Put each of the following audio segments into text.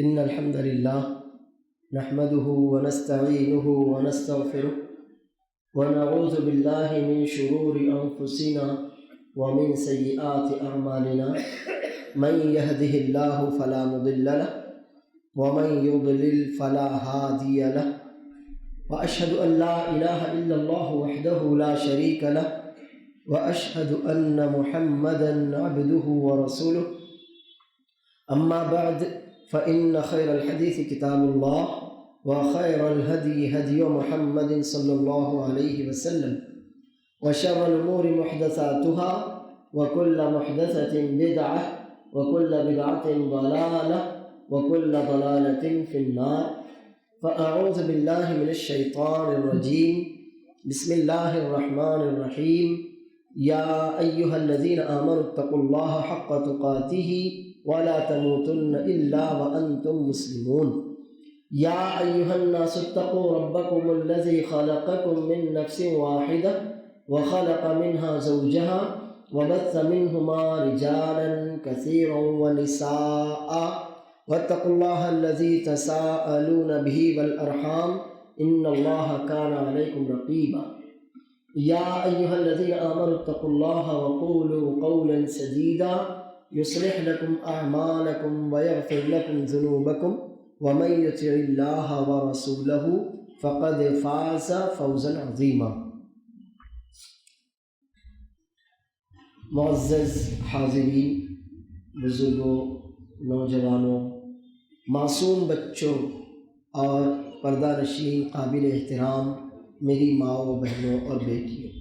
إن الحمد لله نحمده ونستعينه ونستغفره ونعوذ بالله من شرور أنفسنا ومن سيئات أعمالنا من يهده الله فلا مضل له ومن يضلل فلا هادي له وأشهد أن لا إله إلا الله وحده لا شريك له وأشهد أن محمدا عبده ورسوله أما بعد فإن خير الحديث كتاب الله وخير الهدي هدي محمد صلى الله عليه وسلم وشر الأمور محدثاتها وكل محدثة بدعة وكل بدعة ضلالة وكل ضلالة في النار. فأعوذ بالله من الشيطان الرجيم. بسم الله الرحمن الرحيم. يا أيها الذين آمنوا اتقوا الله حق تقاته ولا تموتن إلا وأنتم مسلمون. يا أيها الناس اتقوا ربكم الذي خلقكم من نفس واحدة وخلق منها زوجها وبث منهما رجالا كثيرا ونساء واتقوا الله الذي تساءلون به والأرحام إن الله كان عليكم رقيبا. يا أيها الذين آمنوا اتقوا الله وقولوا قولا سديدا يصلح لكم أعمالكم ويغفر لكم ذنوبكم ومن يطع الله ورسوله فقد فاز فوزا عظيما. معزز حاضرین، بزرگوں، نوجوانوں، معصوم بچوں اور پردہ نشین قابل احترام میری ماؤں، بہنوں اور بیٹیوں،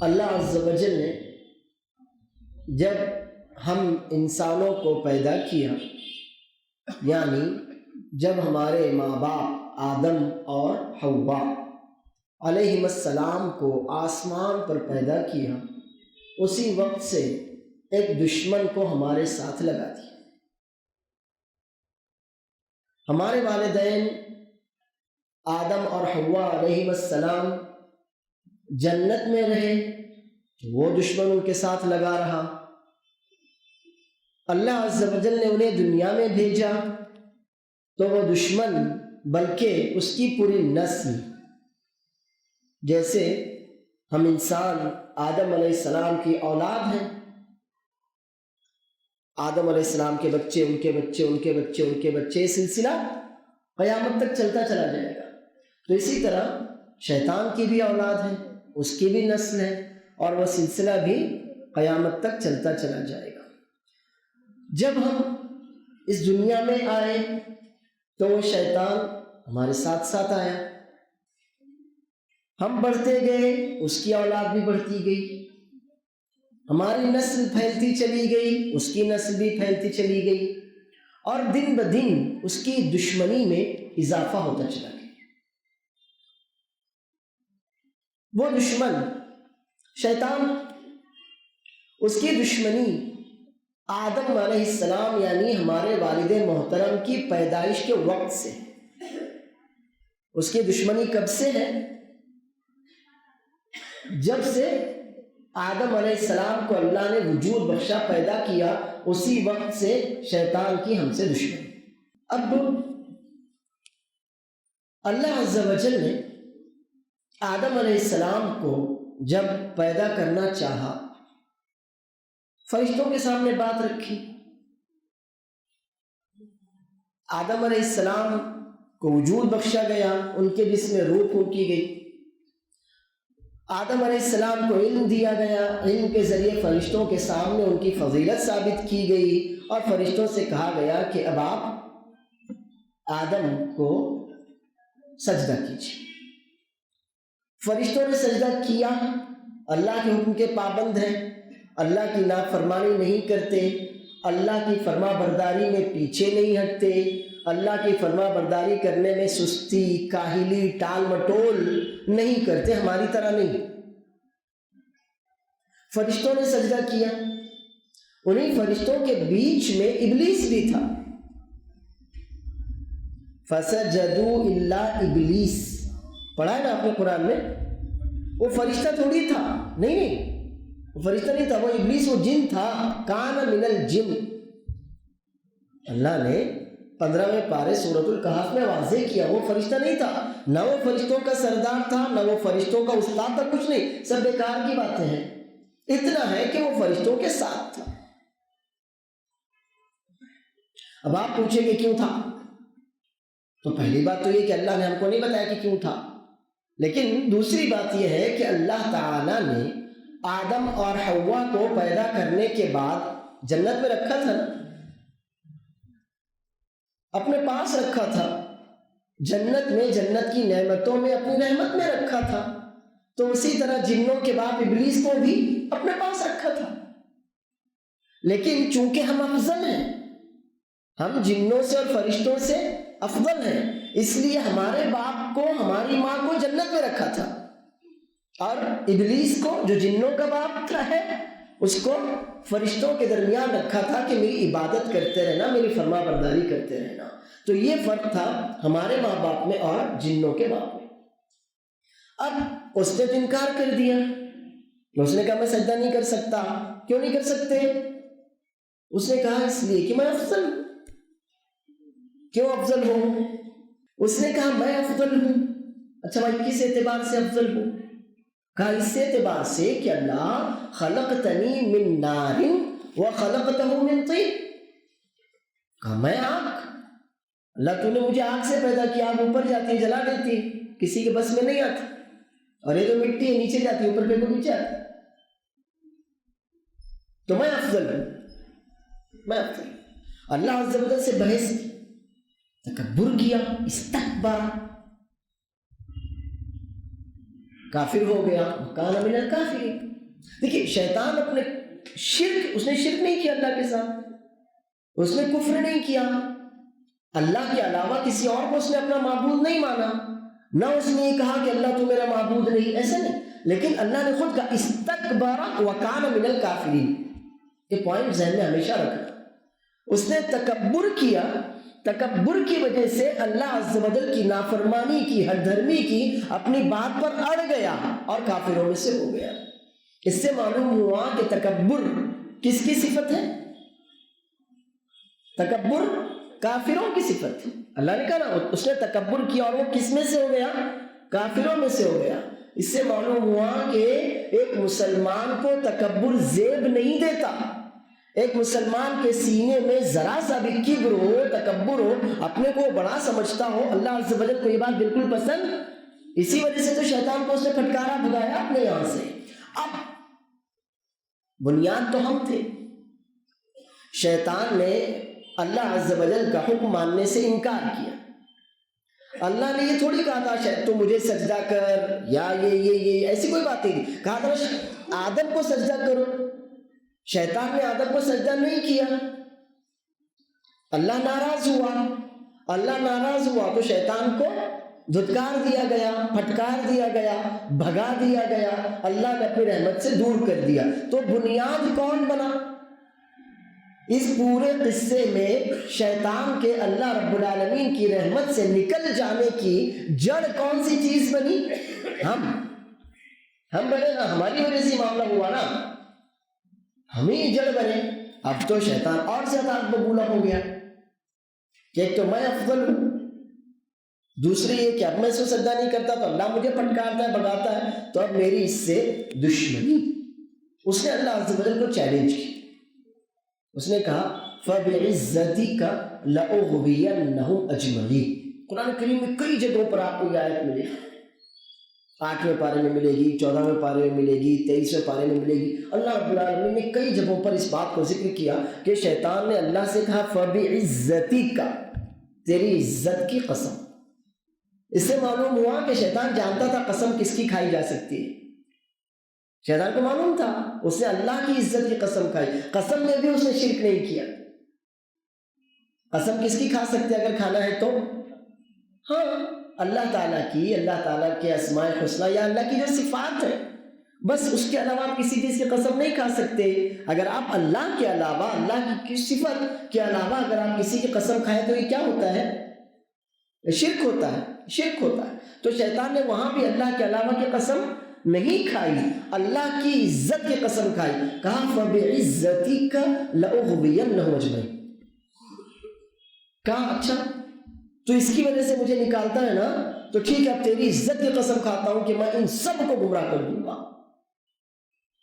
اللہ عز و جل نے جب ہم انسانوں کو پیدا کیا، یعنی جب ہمارے ماں باپ آدم اور حوا علیہم السلام کو آسمان پر پیدا کیا، اسی وقت سے ایک دشمن کو ہمارے ساتھ لگا دیا۔ ہمارے والدین آدم اور حوا علیہم السلام جنت میں رہے، وہ دشمن ان کے ساتھ لگا رہا۔ اللہ عز و جل نے انہیں دنیا میں بھیجا تو وہ دشمن بلکہ اس کی پوری نسل، جیسے ہم انسان آدم علیہ السلام کی اولاد ہیں، آدم علیہ السلام کے بچے، ان کے بچے، ان کے بچے، ان کے بچے، سلسلہ قیامت تک چلتا چلا جائے گا۔ تو اسی طرح شیطان کی بھی اولاد ہے، اس کی بھی نسل ہے، اور وہ سلسلہ بھی قیامت تک چلتا چلا جائے گا۔ جب ہم اس دنیا میں آئے تو وہ شیطان ہمارے ساتھ ساتھ آیا، ہم بڑھتے گئے، اس کی اولاد بھی بڑھتی گئی، ہماری نسل پھیلتی چلی گئی، اس کی نسل بھی پھیلتی چلی گئی، اور دن بدن اس کی دشمنی میں اضافہ ہوتا چلا گیا۔ وہ دشمن شیطان، اس کی دشمنی آدم علیہ السلام یعنی ہمارے والد محترم کی پیدائش کے وقت سے، اس کی دشمنی کب سے ہے؟ جب سے آدم علیہ السلام کو اللہ نے وجود بخشا، پیدا کیا، اسی وقت سے شیطان کی ہم سے دشمنی۔ اب اللہ عز و جل نے آدم علیہ السلام کو جب پیدا کرنا چاہا، فرشتوں کے سامنے بات رکھی۔ آدم علیہ السلام کو وجود بخشا گیا، ان کے جسم میں روح پھونکی گئی۔ آدم علیہ السلام کو علم دیا گیا، علم کے ذریعے فرشتوں کے سامنے ان کی فضیلت ثابت کی گئی، اور فرشتوں سے کہا گیا کہ اب آپ آدم کو سجدہ کیجیے۔ فرشتوں نے سجدہ کیا، اللہ کے حکم کے پابند ہیں، اللہ کی نافرمانی نہیں کرتے، اللہ کی فرما برداری میں پیچھے نہیں ہٹتے، اللہ کی فرما برداری کرنے میں سستی، کاہلی، ٹال مٹول نہیں کرتے، ہماری طرح نہیں۔ فرشتوں نے سجدہ کیا، انہیں فرشتوں کے بیچ میں ابلیس بھی تھا۔ فسجدوا الا ابلیس، پڑھا ہے نا آپ نے قرآن میں؟ وہ فرشتہ تھوڑی تھا، نہیں، وہ فرشتہ نہیں تھا، وہ ابلیس، وہ جن تھا، کان من الجن۔ اللہ نے 15ویں پارے سورۃ الکہف میں واضح کیا وہ فرشتہ نہیں تھا، نہ وہ فرشتوں کا سردار تھا، نہ وہ فرشتوں کا استاد تھا، کچھ نہیں، سب بیکار کی باتیں ہیں۔ اتنا ہے کہ وہ فرشتوں کے ساتھ تھا۔ اب آپ پوچھیں کہ کیوں تھا؟ تو پہلی بات تو یہ کہ اللہ نے ہم کو نہیں بتایا کہ کیوں تھا، لیکن دوسری بات یہ ہے کہ اللہ تعالیٰ نے آدم اور حوا کو پیدا کرنے کے بعد جنت میں رکھا تھا نا، اپنے پاس رکھا تھا، جنت میں، جنت کی نعمتوں میں، اپنی رحمت میں رکھا تھا، تو اسی طرح جنوں کے باپ ابلیس کو بھی اپنے پاس رکھا تھا۔ لیکن چونکہ ہم افضل ہیں، ہم جنوں سے اور فرشتوں سے افضل ہیں، اس لیے ہمارے باپ کو، ہماری ماں کو جنت میں رکھا تھا، اور ابلیس کو جو جنوں کا باپ ہے اس کو فرشتوں کے درمیان رکھا تھا کہ میری عبادت کرتے رہنا، میری فرما برداری کرتے رہنا۔ تو یہ فرق تھا ہمارے ماں باپ میں اور جنوں کے باپ میں۔ اب اس نے تو انکار کر دیا، اس نے کہا میں سجدہ نہیں کر سکتا۔ کیوں نہیں کر سکتے؟ اس نے کہا اس لیے کہ میں افضل ہوں۔ کیوں افضل ہوں؟ اس نے کہا میں افضل ہوں۔ اچھا بھائی کس اعتبار سے افضل ہوں؟ کہا اس اعتبار سے کہ اللہ خلقتنی من نار وخلقتہ من طین، کہا میں آگ، اللہ تو نے مجھے آگ سے پیدا کیا، آگ اوپر جاتی ہے جلا دیتی ہے، کسی کے بس میں نہیں آتی، اور یہ تو مٹی ہے نیچے جاتی ہے، اوپر پہ کو نیچے آتی، تو میں افضل ہوں، میں افضل ہوں۔ اللہ عز و جل سے بحث کی، تکبر کیا، استکبر، کافر ہو گیا، کان من الکافرین۔ دیکھیے شیطان اپنے شرک، اس نے شرک نہیں کیا اللہ کے ساتھ، اس نے کفر نہیں کیا، اللہ کے علاوہ کسی اور کو اس نے اپنا معبود نہیں مانا، نہ اس نے یہ کہا کہ اللہ تو میرا معبود نہیں، ایسا نہیں، لیکن اللہ نے خود کہا استکبر وکان من الکافرین۔ یہ پوائنٹ ذہن میں ہمیشہ رکھنا، اس نے تکبر کیا، تکبر کی وجہ سے اللہ عز و جل کی نافرمانی کی، ہر دھرمی کی، اپنی بات پر اڑ گیا اور کافروں میں سے ہو گیا۔ اس سے معلوم ہوا کہ تکبر کس کی صفت ہے؟ تکبر کافروں کی صفت ہے۔ اللہ نے کہا نا اس نے تکبر کیا اور وہ کس میں سے ہو گیا؟ کافروں میں سے ہو گیا۔ اس سے معلوم ہوا کہ ایک مسلمان کو تکبر زیب نہیں دیتا، ایک مسلمان کے سینے میں ذرا سا بھی کبر ہو، تکبر ہو، اپنے کو بڑا سمجھتا ہو، اللہ عز و جل کو یہ بات بالکل پسند، اسی وجہ سے تو شیطان کو اس نے پھٹکارا، بھگایا اپنے یہاں سے۔ اب بنیاد تو ہم تھے، شیطان نے اللہ عز و جل کا حکم ماننے سے انکار کیا۔ اللہ نے یہ تھوڑی کہا تھا شاید تو مجھے سجدہ کر، یا یہ ایسی کوئی بات نہیں، کہا تھا آدم کو سجدہ کرو، شیطان نے آدم کو سجدہ نہیں کیا، اللہ ناراض ہوا، اللہ ناراض ہوا تو شیطان کو دھتکار دیا گیا، پھٹکار دیا گیا، بھگا دیا گیا، اللہ نے اپنی رحمت سے دور کر دیا۔ تو بنیاد کون بنا اس پورے قصے میں؟ شیطان کے اللہ رب العالمین کی رحمت سے نکل جانے کی جڑ کون سی چیز بنی؟ ہم بنے نا، ہماری وجہ سے معاملہ ہوا نا، ہم ہی جڑ بنے۔ اب تو شیطان اور زیادہ آگ ببولا ہو گیا کہ ایک تو میں افضل ہوں، دوسری یہ کہ اب میں اس کو سجدہ نہیں کرتا تو اللہ مجھے پھٹکارتا ہے، بھگاتا ہے، تو اب میری اس سے دشمنی۔ اس نے اللہ عز و جل کو چیلنج کیا، اس نے کہا فَبِعِزَّتِكَ لَأُغْوِيَنَّهُمْ أَجْمَعِينَ۔ قرآن کریم میں کئی جگہوں پر آپ کو یہ آیت ملے گی، 8ویں پارے میں ملے گی، 14ویں پارے میں ملے گی، 23ویں پارے میں ملے گی۔ اللہ رب العالمین نے کئی جگہوں پر اس بات کو ذکر کیا کہ شیطان نے اللہ سے کہا فَبِعِزَّتِكَ، تیری عزت کی قسم۔ اس سے معلوم ہوا کہ شیطان جانتا تھا قسم کس کی کھائی جا سکتی ہے، شیطان کو معلوم تھا، اس نے اللہ کی عزت کی قسم کھائی، قسم میں بھی اس نے شرک نہیں کیا۔ قسم کس کی کھا سکتے اگر کھانا ہے تو؟ ہاں اللہ تعالیٰ کی، اللہ تعالیٰ کے اسماء الحسنی یا اللہ کی جو صفات ہیں، بس اس کے علاوہ آپ کسی چیز کی قسم نہیں کھا سکتے۔ اگر آپ اللہ کے علاوہ، اللہ کی صفت کے علاوہ اگر آپ کسی کی قسم کھائیں تو یہ کیا ہوتا ہے؟ شرک ہوتا ہے، شرک ہوتا ہے۔ تو شیطان نے وہاں بھی اللہ کے علاوہ کی قسم نہیں کھائی، اللہ کی عزت کی قسم کھائی، کہا فَبِعِزَّتِكَ لَأُغْوِيَنَّهُمْ أَجْمَعِينَ۔ کہا اچھا تو اس کی وجہ سے مجھے نکالتا ہے نا، تو ٹھیک ہے، اب تیری عزت کی قسم کھاتا ہوں کہ میں ان سب کو گمراہ کر دوں گا۔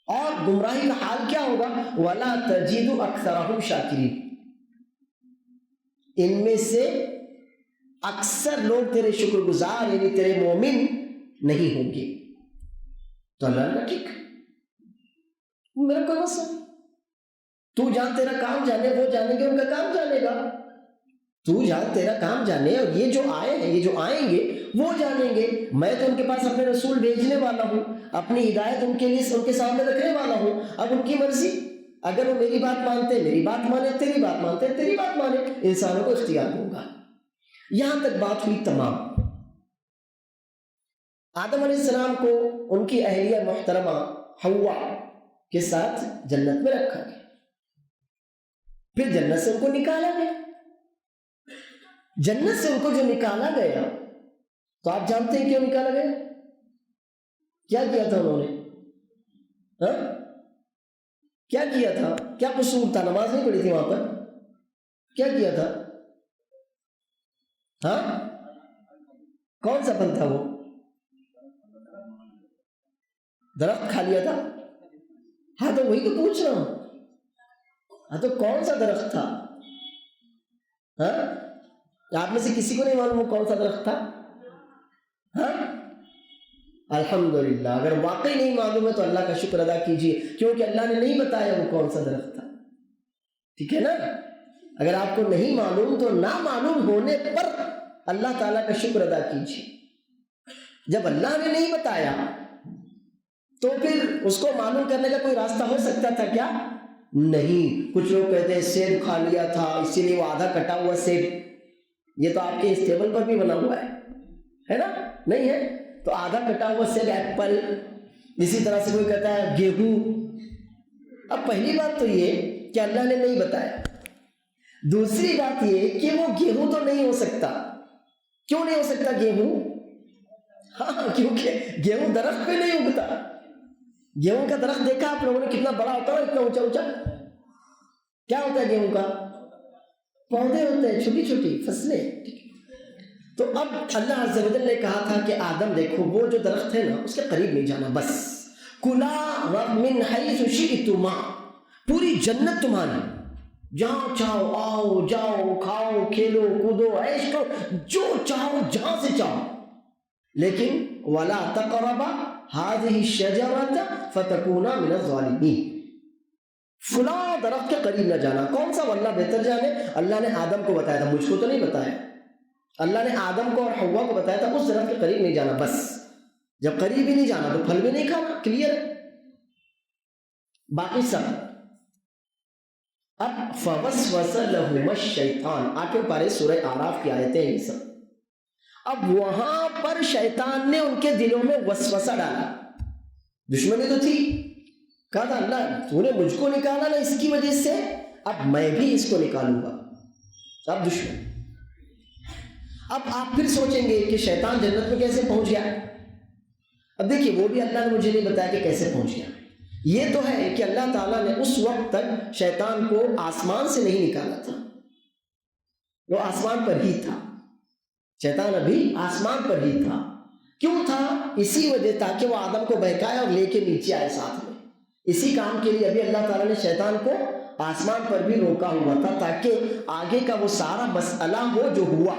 اور گمراہی کا حال کیا ہوگا؟ وَلَا تَجِدُ أَكْثَرَهُمْ شَاكِرِينَ، ان میں سے اکثر لوگ تیرے شکر گزار یعنی تیرے مومن نہیں ہوں گے۔ تو اللہ نے ٹھیک میرا کوئی مسئلہ نہیں، تو جان تیرا کام جانے، وہ جانیں گے ان کا کام جانے گا، تو جان تیرا کام جانے، اور یہ جو آئے ہیں، یہ جو آئیں گے وہ جانیں گے، میں تو ان کے پاس اپنے رسول بھیجنے والا ہوں، اپنی ہدایت ان کے لیے ان کے سامنے رکھنے والا ہوں۔ اب ان کی مرضی، اگر وہ میری بات مانتے میری بات مانے، تیری بات مانتے تیری بات مانے، انسانوں کو اختیار دوں گا۔ یہاں تک بات ہوئی تمام۔ آدم علیہ السلام کو ان کی اہلیہ محترمہ حوا کے ساتھ جنت میں رکھا گیا، پھر جنت سے ان کو نکالا گیا۔ جنت سے ان کو جو نکالا گیا تو آپ جانتے ہیں کیوں نکالا گیا؟ کیا کیا تھا انہوں نے؟ کیا کیا تھا؟ کیا قصور تھا؟ نماز نہیں پڑھی تھی وہاں پر؟ کیا کیا تھا؟ ہاں، کون سا پھل تھا وہ؟ درخت کھا لیا تھا؟ ہاں تو وہی تو پوچھ رہا ہوں، ہاں تو کون سا درخت تھا؟ ہاں، آپ میں سے کسی کو نہیں معلوم وہ کون سا درخت تھا؟ ہاں، الحمدللہ، اگر واقعی نہیں معلوم ہے تو اللہ کا شکر ادا کیجیے، کیونکہ اللہ نے نہیں بتایا وہ کون سا درخت تھا، ٹھیک ہے نا؟ اگر آپ کو نہیں معلوم تو نہ معلوم ہونے پر اللہ تعالیٰ کا شکر ادا کیجیے۔ جب اللہ نے نہیں بتایا تو پھر اس کو معلوم کرنے کا کوئی راستہ ہو سکتا تھا کیا؟ نہیں۔ کچھ لوگ کہتے ہیں سیب کھا لیا تھا اسی لیے وہ آدھا کٹا ہوا سیب، یہ تو آپ کے اس ٹیبل پر بھی بنا ہوا ہے نا؟ نہیں ہے تو آدھا کٹا ہوا سیب ایپل، اسی طرح سے کوئی کہتا ہے گیہوں۔ اب پہلی بات تو یہ کہ اللہ نے نہیں بتایا، دوسری بات یہ کہ وہ گیہوں تو نہیں ہو سکتا۔ کیوں نہیں ہو سکتا گیہوں؟ ہاں، کیونکہ گیہوں درخت پہ نہیں اگتا۔ گیہوں کا درخت دیکھا آپ لوگوں نے کتنا بڑا ہوتا ہے، اتنا اونچا اونچا؟ کیا ہوتا ہے گیہوں کا؟ پودے ہوتے ہیں، چھوٹی چھوٹی فصلیں۔ تو اب اللہ عز و جل نے کہا تھا کہ آدم دیکھو وہ جو درخت ہے نا اس کے قریب نہیں جانا، بس کُلَا مِنْ حَيْثُ شِئْتُمَا، پوری جنت تمہاری، جہاں چاہو آؤ جاؤ، کھاؤ کھیلو کودو عیش کرو، جو چاہو جہاں سے چاہو، لیکن وَلَا تَقْرَبَا هَذِهِ الشَّجَرَةَ فَتَكُونَا مِنَ الظَّالِمِينَ، فلاں درخت کے قریب نہ جانا۔ کون سا؟ واللہ بہتر جانے۔ اللہ نے آدم کو بتایا تھا، مجھ کو تو نہیں بتایا۔ اللہ نے آدم کو اور حوا کو بتایا تھا اس درخت کے قریب نہیں جانا، بس جب قریب ہی نہیں جانا تو پھل بھی نہیں کھانا، کلیئر ہے۔ باقی سب اب فَوَسْوَسَ لَهُمَا الشَّيْطَانُ، 8ویں پارے سورہ اعراف کی آیتیں ہیں یہ سب۔ اب وہاں پر شیطان نے ان کے دلوں میں وسوسہ ڈالا، دشمنی تو تھی، کہا تھا اللہ تو نے مجھ کو نکالا نا اس کی وجہ سے، اب میں بھی اس کو نکالوں گا، اب دشمن۔ اب آپ پھر سوچیں گے کہ شیطان جنت میں کیسے پہنچ گیا؟ اب دیکھیے وہ بھی اللہ نے مجھے نہیں بتایا کہ کیسے پہنچ گیا۔ یہ تو ہے کہ اللہ تعالیٰ نے اس وقت تک شیطان کو آسمان سے نہیں نکالا تھا، وہ آسمان پر ہی تھا، شیطان ابھی آسمان پر ہی تھا۔ کیوں تھا؟ اسی وجہ تاکہ وہ آدم کو بہکائے اور لے کے نیچے آئے ساتھ میں، اسی کام کے لیے ابھی اللہ تعالیٰ نے شیطان کو آسمان پر بھی روکا ہوا تھا، تاکہ آگے کا وہ سارا مسئلہ ہو جو ہوا۔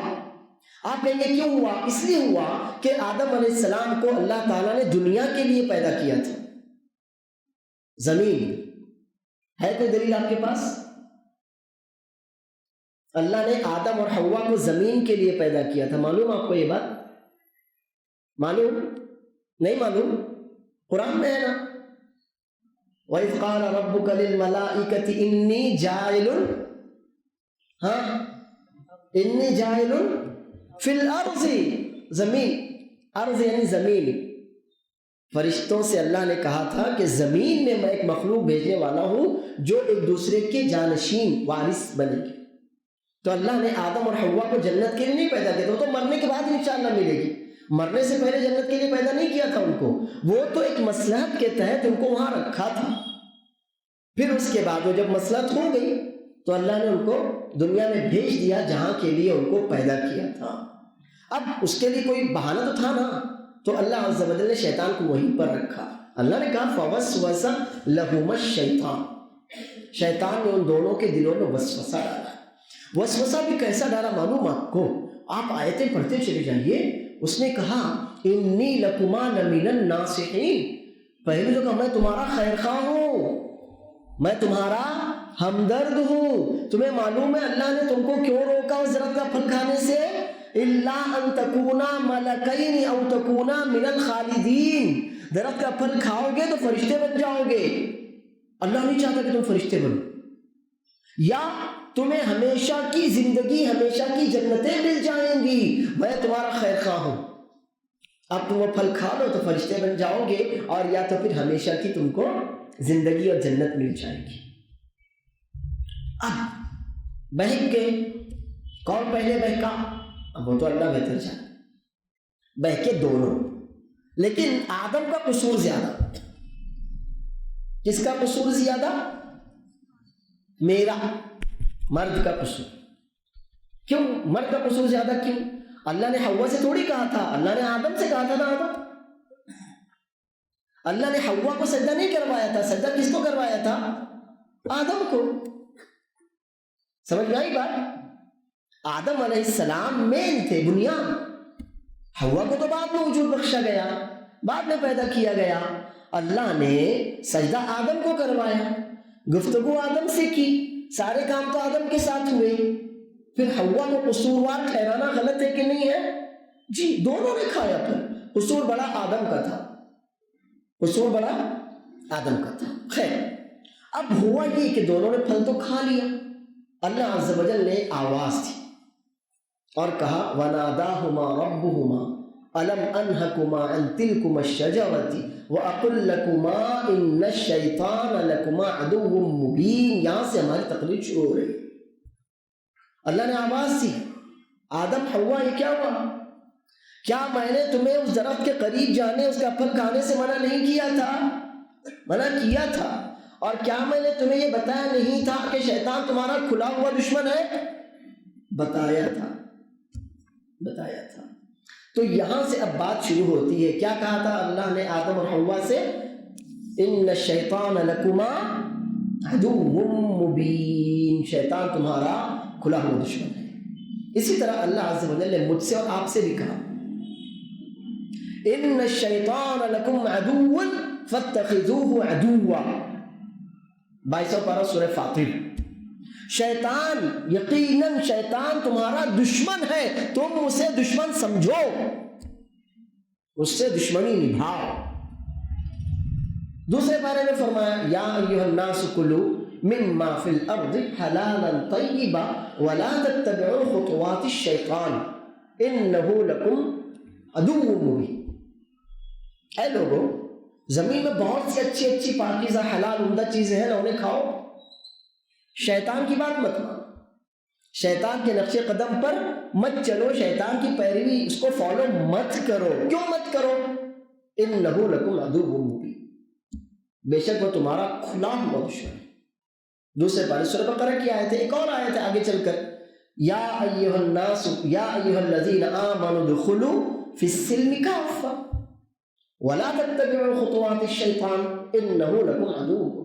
آپ کہیں گے کیوں ہوا؟ اس لیے ہوا کہ آدم علیہ السلام کو اللہ تعالیٰ نے دنیا کے لیے پیدا کیا تھا۔ زمین ہے کوئی دلیل آپ کے پاس؟ اللہ نے آدم اور حوا کو زمین کے لیے پیدا کیا تھا، معلوم آپ کو یہ بات؟ معلوم؟ نہیں معلوم؟ قرآن میں ہے نا، وَإِذْ قَالَ رَبُّكَ لِلْمَلَائِكَةِ إِنِّي جَاعِلٌ إِنِّي جَاعِلٌ فِي الْأَرْضِ، زمین، ارض یعنی زمین۔ فرشتوں سے اللہ نے کہا تھا کہ زمین میں میں ایک مخلوق بھیجنے والا ہوں جو ایک دوسرے کے جانشین وارث بنے گی۔ تو اللہ نے آدم اور حوا کو جنت کے لیے نہیں پیدا کیا تھا، وہ تو مرنے کے بعد انشاءاللہ ملے گی، مرنے سے پہلے جنت کے لیے پیدا نہیں کیا تھا ان کو، وہ تو ایک مصلحت کے تحت ان کو وہاں رکھا تھا۔ پھر اس کے بعد وہ جب مصلحت ہو گئی تو اللہ نے ان کو دنیا میں بھیج دیا جہاں کے لیے ان کو پیدا کیا تھا. اب اس کے لیے کوئی بہانہ تو تھا نا, تو اللہ عز و جل نے شیطان کو وہیں پر رکھا. اللہ نے کہا فوسوس لہما الشیطان, شیطان نے ان دونوں کے دلوں میں وسوسہ ڈالا. وسوسہ بھی کیسا ڈالا معلوم آپ کو؟ آپ آیتیں پڑھتے چلے جائیے. اس نے کہا انی لکما لمن الناصحین, پہلے تو کہا میں تمہارا خیر خواہ ہوں, میں تمہارا ہمدرد ہوں. تمہیں معلوم ہے اللہ نے تم کو کیوں روکا اس درخت کا پھل کھانے سے؟ الا ان تکونا ملکین او تکونا من الخالدین, درخت کا پھل کھاؤ گے تو فرشتے بن جاؤ گے. اللہ نہیں چاہتا کہ تم فرشتے بنو, یا تمہیں ہمیشہ کی زندگی, ہمیشہ کی جنتیں مل جائیں گی. میں تمہارا خیر خواہ ہوں, اب تم وہ پھل کھا لو تو فرشتے بن جاؤ گے, اور یا تو پھر ہمیشہ کی تم کو زندگی اور جنت مل جائے گی. اب بہک گئے. کون پہلے بہکا؟ اب وہ تو اللہ بہتر جانے. بہکے دونوں, لیکن آدم کا قصور زیادہ. کس کا قصور زیادہ؟ میرا, مرد کا قصور. کیوں مرد کا قصور زیادہ کیوں؟ اللہ نے حوا سے تھوڑی کہا تھا, اللہ نے آدم سے کہا تھا نا. اللہ نے حوا کو سجدہ نہیں کروایا تھا. سجدہ کس کو کروایا تھا؟ آدم کو. سمجھ میں آئی بات؟ آدم علیہ السلام مین تھے, بنیاد. حوا کو تو بعد میں وجود بخشا گیا, بعد میں پیدا کیا گیا. اللہ نے سجدہ آدم کو کروایا, گفتگو آدم سے کی, سارے کام تو آدم کے ساتھ ہوئے. پھر حوا کو قصوروار ٹھہرانا غلط ہے کہ نہیں ہے؟ جی, دونوں نے کھایا پھل. قصور بڑا آدم کا تھا, قصور بڑا آدم کا تھا. خیر, اب ہوا یہ کہ دونوں نے پھل تو کھا لیا. اللہ عز و جل نے آواز دی اور کہا وَنَادَاهُمَا رَبُّهُمَا أَلَمْ أَنْهَكُمَا عَنْ تِلْكُمَا الشَّجَرَةِ وَأَقُلْ لَكُمَا إِنَّ الشَّيْطَانَ لَكُمَا عَدُوٌّ مُبِينٌ. یہاں سے ہماری تقریر شروع ہو رہی. اللہ نے آواز دی, آدم حوا یہ کیا ہوا؟ کیا میں نے تمہیں اس درخت کے قریب جانے, اس کا پھل کھانے سے منع نہیں کیا تھا؟ منع کیا تھا. اور کیا میں نے تمہیں یہ بتایا نہیں تھا کہ شیطان تمہارا کھلا ہوا دشمن ہے؟ بتایا تھا, بتایا تھا. تو یہاں سے اب بات شروع ہوتی ہے. کیا کہا تھا اللہ نے آدم اور حوا سے؟ ان الشیطان لکما عدو مبین, شیطان تمہارا کھلا ہوا دشمن ہے. اسی طرح اللہ عز و جل نے مجھ سے اور آپ سے بھی کہا ان الشیطان لکم عدو فاتخذوه عدوا. 22 پارہ سورہ فاطر. شیطان, یقیناً شیطان تمہارا دشمن ہے, تم اسے دشمن سمجھو, اس سے دشمنی نبھاؤ. دوسرے پارے میں فرمایا یا ایھا الناس کلوا مما فی الارض حلالا طیبا ولا تتبعوا خطوات الشیطان انہ لکم عدو مبین. اے لوگو, زمین میں بہت سی اچھی اچھی پاکیزہ حلال عمدہ چیزیں ہیں نا, انہیں کھاؤ. شیطان کی بات مت مانو, شیطان کے نقش قدم پر مت چلو, شیطان کی پیروی, اس کو فالو مت کرو. کیوں مت کرو؟ انہ لکم عدو مبین, بے شک وہ تمہارا کھلا ہوا دشمن ہے. دوسرے پارے سورہ بقرہ کی آیت ہے, ایک اور آیت ہے آگے چل کر یا ایھا الناس یا ایھا الذین آمنوا ادخلوا فی السلم کافہ ولا تتبعوا خطوات الشیطان انہ لکم عدو مبین.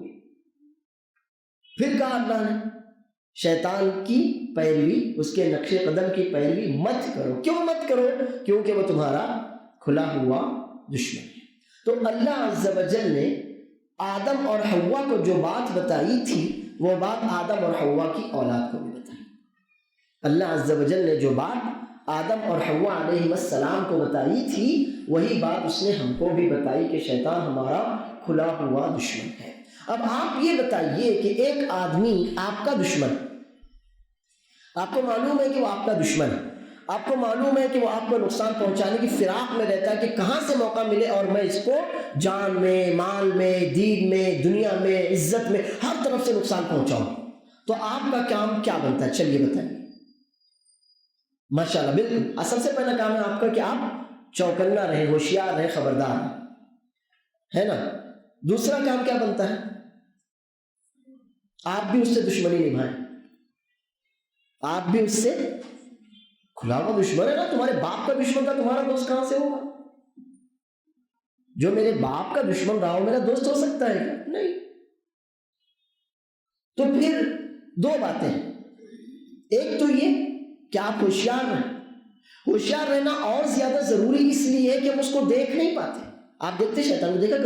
پھر کہا اللہ نے شیطان کی پیروی, اس کے نقش قدم کی پیروی مت کرو. کیوں مت کرو؟ کیونکہ وہ تمہارا کھلا ہوا دشمن ہے. تو اللہ عز و جل نے آدم اور حوا کو جو بات بتائی تھی وہ بات آدم اور حوا کی اولاد کو بھی بتائی. اللہ عز و جل نے جو بات آدم اور حوا علیہ السلام کو بتائی تھی وہی بات اس نے ہم کو بھی بتائی کہ شیطان ہمارا کھلا ہوا دشمن ہے. اب آپ یہ بتائیے کہ ایک آدمی آپ کا دشمن, آپ کو معلوم ہے کہ وہ آپ کا دشمن ہے, آپ کو معلوم ہے کہ وہ آپ کو نقصان پہنچانے کی فراق میں رہتا ہے کہ کہاں سے موقع ملے اور میں اس کو جان میں, مال میں, دین میں, دنیا میں, عزت میں, ہر طرف سے نقصان پہنچاؤں. تو آپ کا کام کیا بنتا ہے؟ چلیے بتائیے. ماشاءاللہ, بالکل سب سے پہلا کام ہے آپ کا کہ آپ چوکنا رہیں, ہوشیار رہیں, خبردار رہیں, ہے نا. دوسرا کام کیا بنتا ہے؟ آپ بھی اس سے دشمنی نبھائیں. آپ بھی اس سے کھلا ہوا دشمن ہے نا. تمہارے باپ کا دشمن تھا, تمہارا دوست کہاں سے ہوگا؟ جو میرے باپ کا دشمن رہا ہو میرا دوست ہو سکتا ہے کیا؟ نہیں. تو پھر دو باتیں, ایک تو یہ کہ آپ ہوشیار رہیں. ہوشیار رہنا اور زیادہ ضروری اس لیے ہے کہ ہم اس کو دیکھ نہیں پاتے. آپ دیکھتے شیطان کو دیکھا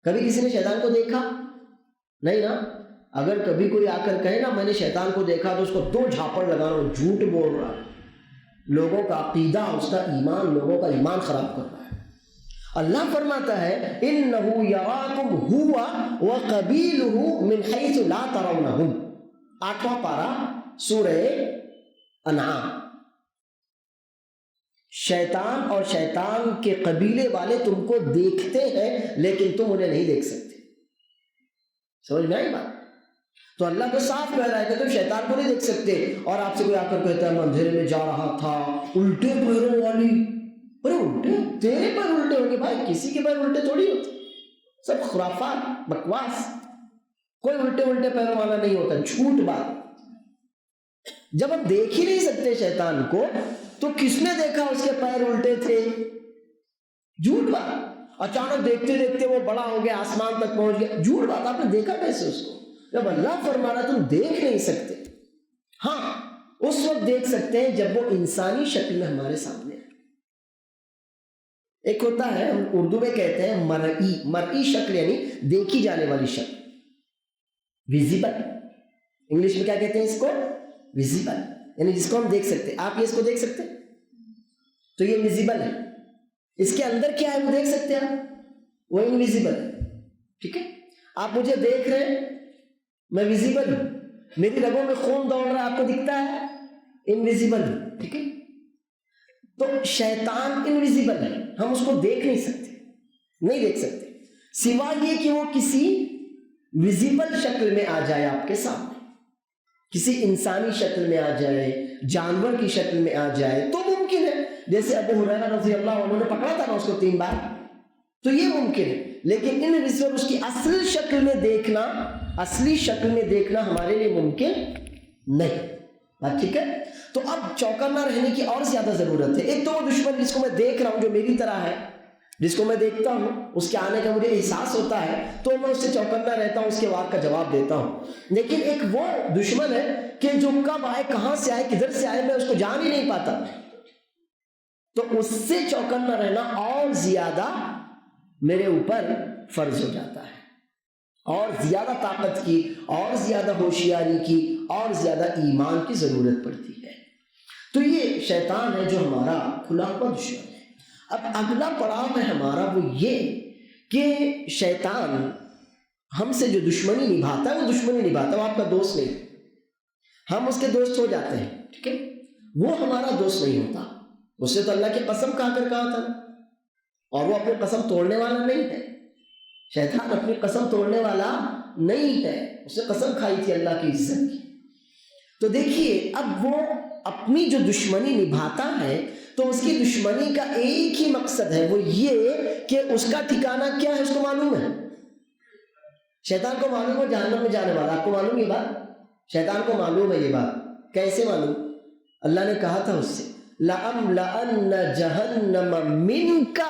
کبھی کسی نے شیطان کو دیکھا نہیں نا. اگر کبھی کوئی آ کر کہے نا میں نے شیطان کو دیکھا تو اس کو دو جھاپڑ لگانا, جھوٹ بول رہا ہے, لوگوں کا عقیدہ, اس کا ایمان, لوگوں کا ایمان خراب کر رہا ہے. اللہ فرماتا ہے اِنَّهُ يَرَاكُمْ هُوَ وَقَبِيلُهُ مِنْ حَيْثُ لَا تَرَوْنَهُمْ. 8واں پارہ سورہ انعام. شیطان اور شیطان کے قبیلے والے تم کو دیکھتے ہیں لیکن تم انہیں نہیں دیکھ سکتے. سمجھ میں آئی بات؟ تو اللہ کو صاف کہہ رہا ہے کہ تم شیطان کو نہیں دیکھ سکتے. اور آپ سے کوئی آ کر کہتا ہے میں اندھیرے میں جا رہا تھا الٹے پیروں والی. ارے الٹے, تیرے پیر الٹے ہوں گے بھائی, کسی کے پیر الٹے تھوڑی ہوتے, سب خرافات, بکواس. کوئی الٹے پیروں والا نہیں ہوتا, جھوٹ بات. جب ہم دیکھ ہی نہیں سکتے شیطان کو تو کس نے دیکھا اس کے پیر الٹے تھے؟ جھوٹ بات. اچانک دیکھتے دیکھتے وہ بڑا ہو گیا, آسمان تک پہنچ گیا, جھوٹ بات. آپ نے دیکھا کیسے اس کو؟ جب اللہ فرما رہا تم دیکھ نہیں سکتے. ہاں اس وقت دیکھ سکتے ہیں جب وہ انسانی شکل میں ہمارے سامنے ہے. ایک ہوتا ہے, ہم اردو میں کہتے ہیں مرئی شکل, یعنی دیکھی جانے والی شکل, ویزیبل. انگلش میں کیا کہتے ہیں اس کو؟ ویزیبل, یعنی جس کو ہم دیکھ سکتے. آپ یہ اس کو دیکھ سکتے تو یہ ویزیبل ہے. اس کے اندر کیا ہے وہ دیکھ سکتے ہیں, وہ انویزیبل ہے. ٹھیک ہے, آپ مجھے دیکھ رہے ہیں, میں ویزیبل ہوں, میری رگوں میں خون دوڑ رہا ہے, آپ کو دکھتا ہے, انویزیبل ہوں. ٹھیک ہے, تو شیطان انویزیبل ہے, ہم اس کو دیکھ نہیں سکتے, سوائے یہ کہ وہ کسی ویزیبل شکل میں آ جائے آپ کے سامنے, کسی انسانی شکل میں آ جائے, جانور کی شکل میں آ جائے تو ممکن ہے. جیسے ابو ہریرہ رضی اللہ عنہ نے پکڑا تھا نا اس کو 3 بار, تو یہ ممکن ہے. لیکن انویزیبل, اس کی اصل شکل میں دیکھنا, اصلی شکل میں دیکھنا ہمارے لیے ممکن نہیں. بات ٹھیک ہے؟ تو اب چوکنا رہنے کی اور زیادہ ضرورت ہے. ایک تو وہ دشمن جس کو میں دیکھ رہا ہوں, جو میری طرح ہے, جس کو میں دیکھتا ہوں, اس کے آنے کا مجھے احساس ہوتا ہے تو میں اس سے چوکنا رہتا ہوں, اس کے وار کا جواب دیتا ہوں. لیکن ایک وہ دشمن ہے کہ جو کب آئے, کہاں سے آئے, کدھر سے آئے, میں اس کو جان ہی نہیں پاتا. تو اس سے چوکنا رہنا اور زیادہ میرے اوپر فرض ہو جاتا ہے, اور زیادہ طاقت کی, اور زیادہ ہوشیاری کی, اور زیادہ ایمان کی ضرورت پڑتی ہے. تو یہ شیطان ہے جو ہمارا کھلا ہوا دشمن ہے. اب اگلا پڑاؤ ہے ہمارا وہ یہ کہ شیطان ہم سے جو دشمنی نبھاتا ہے, وہ دشمنی نبھاتا ہے, وہ آپ کا دوست نہیں. ہم اس کے دوست ہو جاتے ہیں, ٹھیک ہے, وہ ہمارا دوست نہیں ہوتا. اس نے تو اللہ کی قسم کہا تھا, اور وہ اپنی قسم توڑنے والا نہیں ہے. شیطان اپنی قسم توڑنے والا نہیں ہے, اس نے قسم کھائی تھی اللہ کی عزت کی. تو دیکھیے اب وہ اپنی جو دشمنی نبھاتا ہے تو اس کی دشمنی کا ایک ہی مقصد ہے, وہ یہ کہ اس کا ٹھکانہ کیا ہے, اس کو معلوم ہے. شیطان کو معلوم ہے جہنم میں جانے والا. آپ کو معلوم یہ بات؟ شیطان کو معلوم ہے یہ بات. کیسے معلوم؟ اللہ نے کہا تھا اس سے لَأَمْلَأَنَّ جَهَنَّمَ مِنْكَ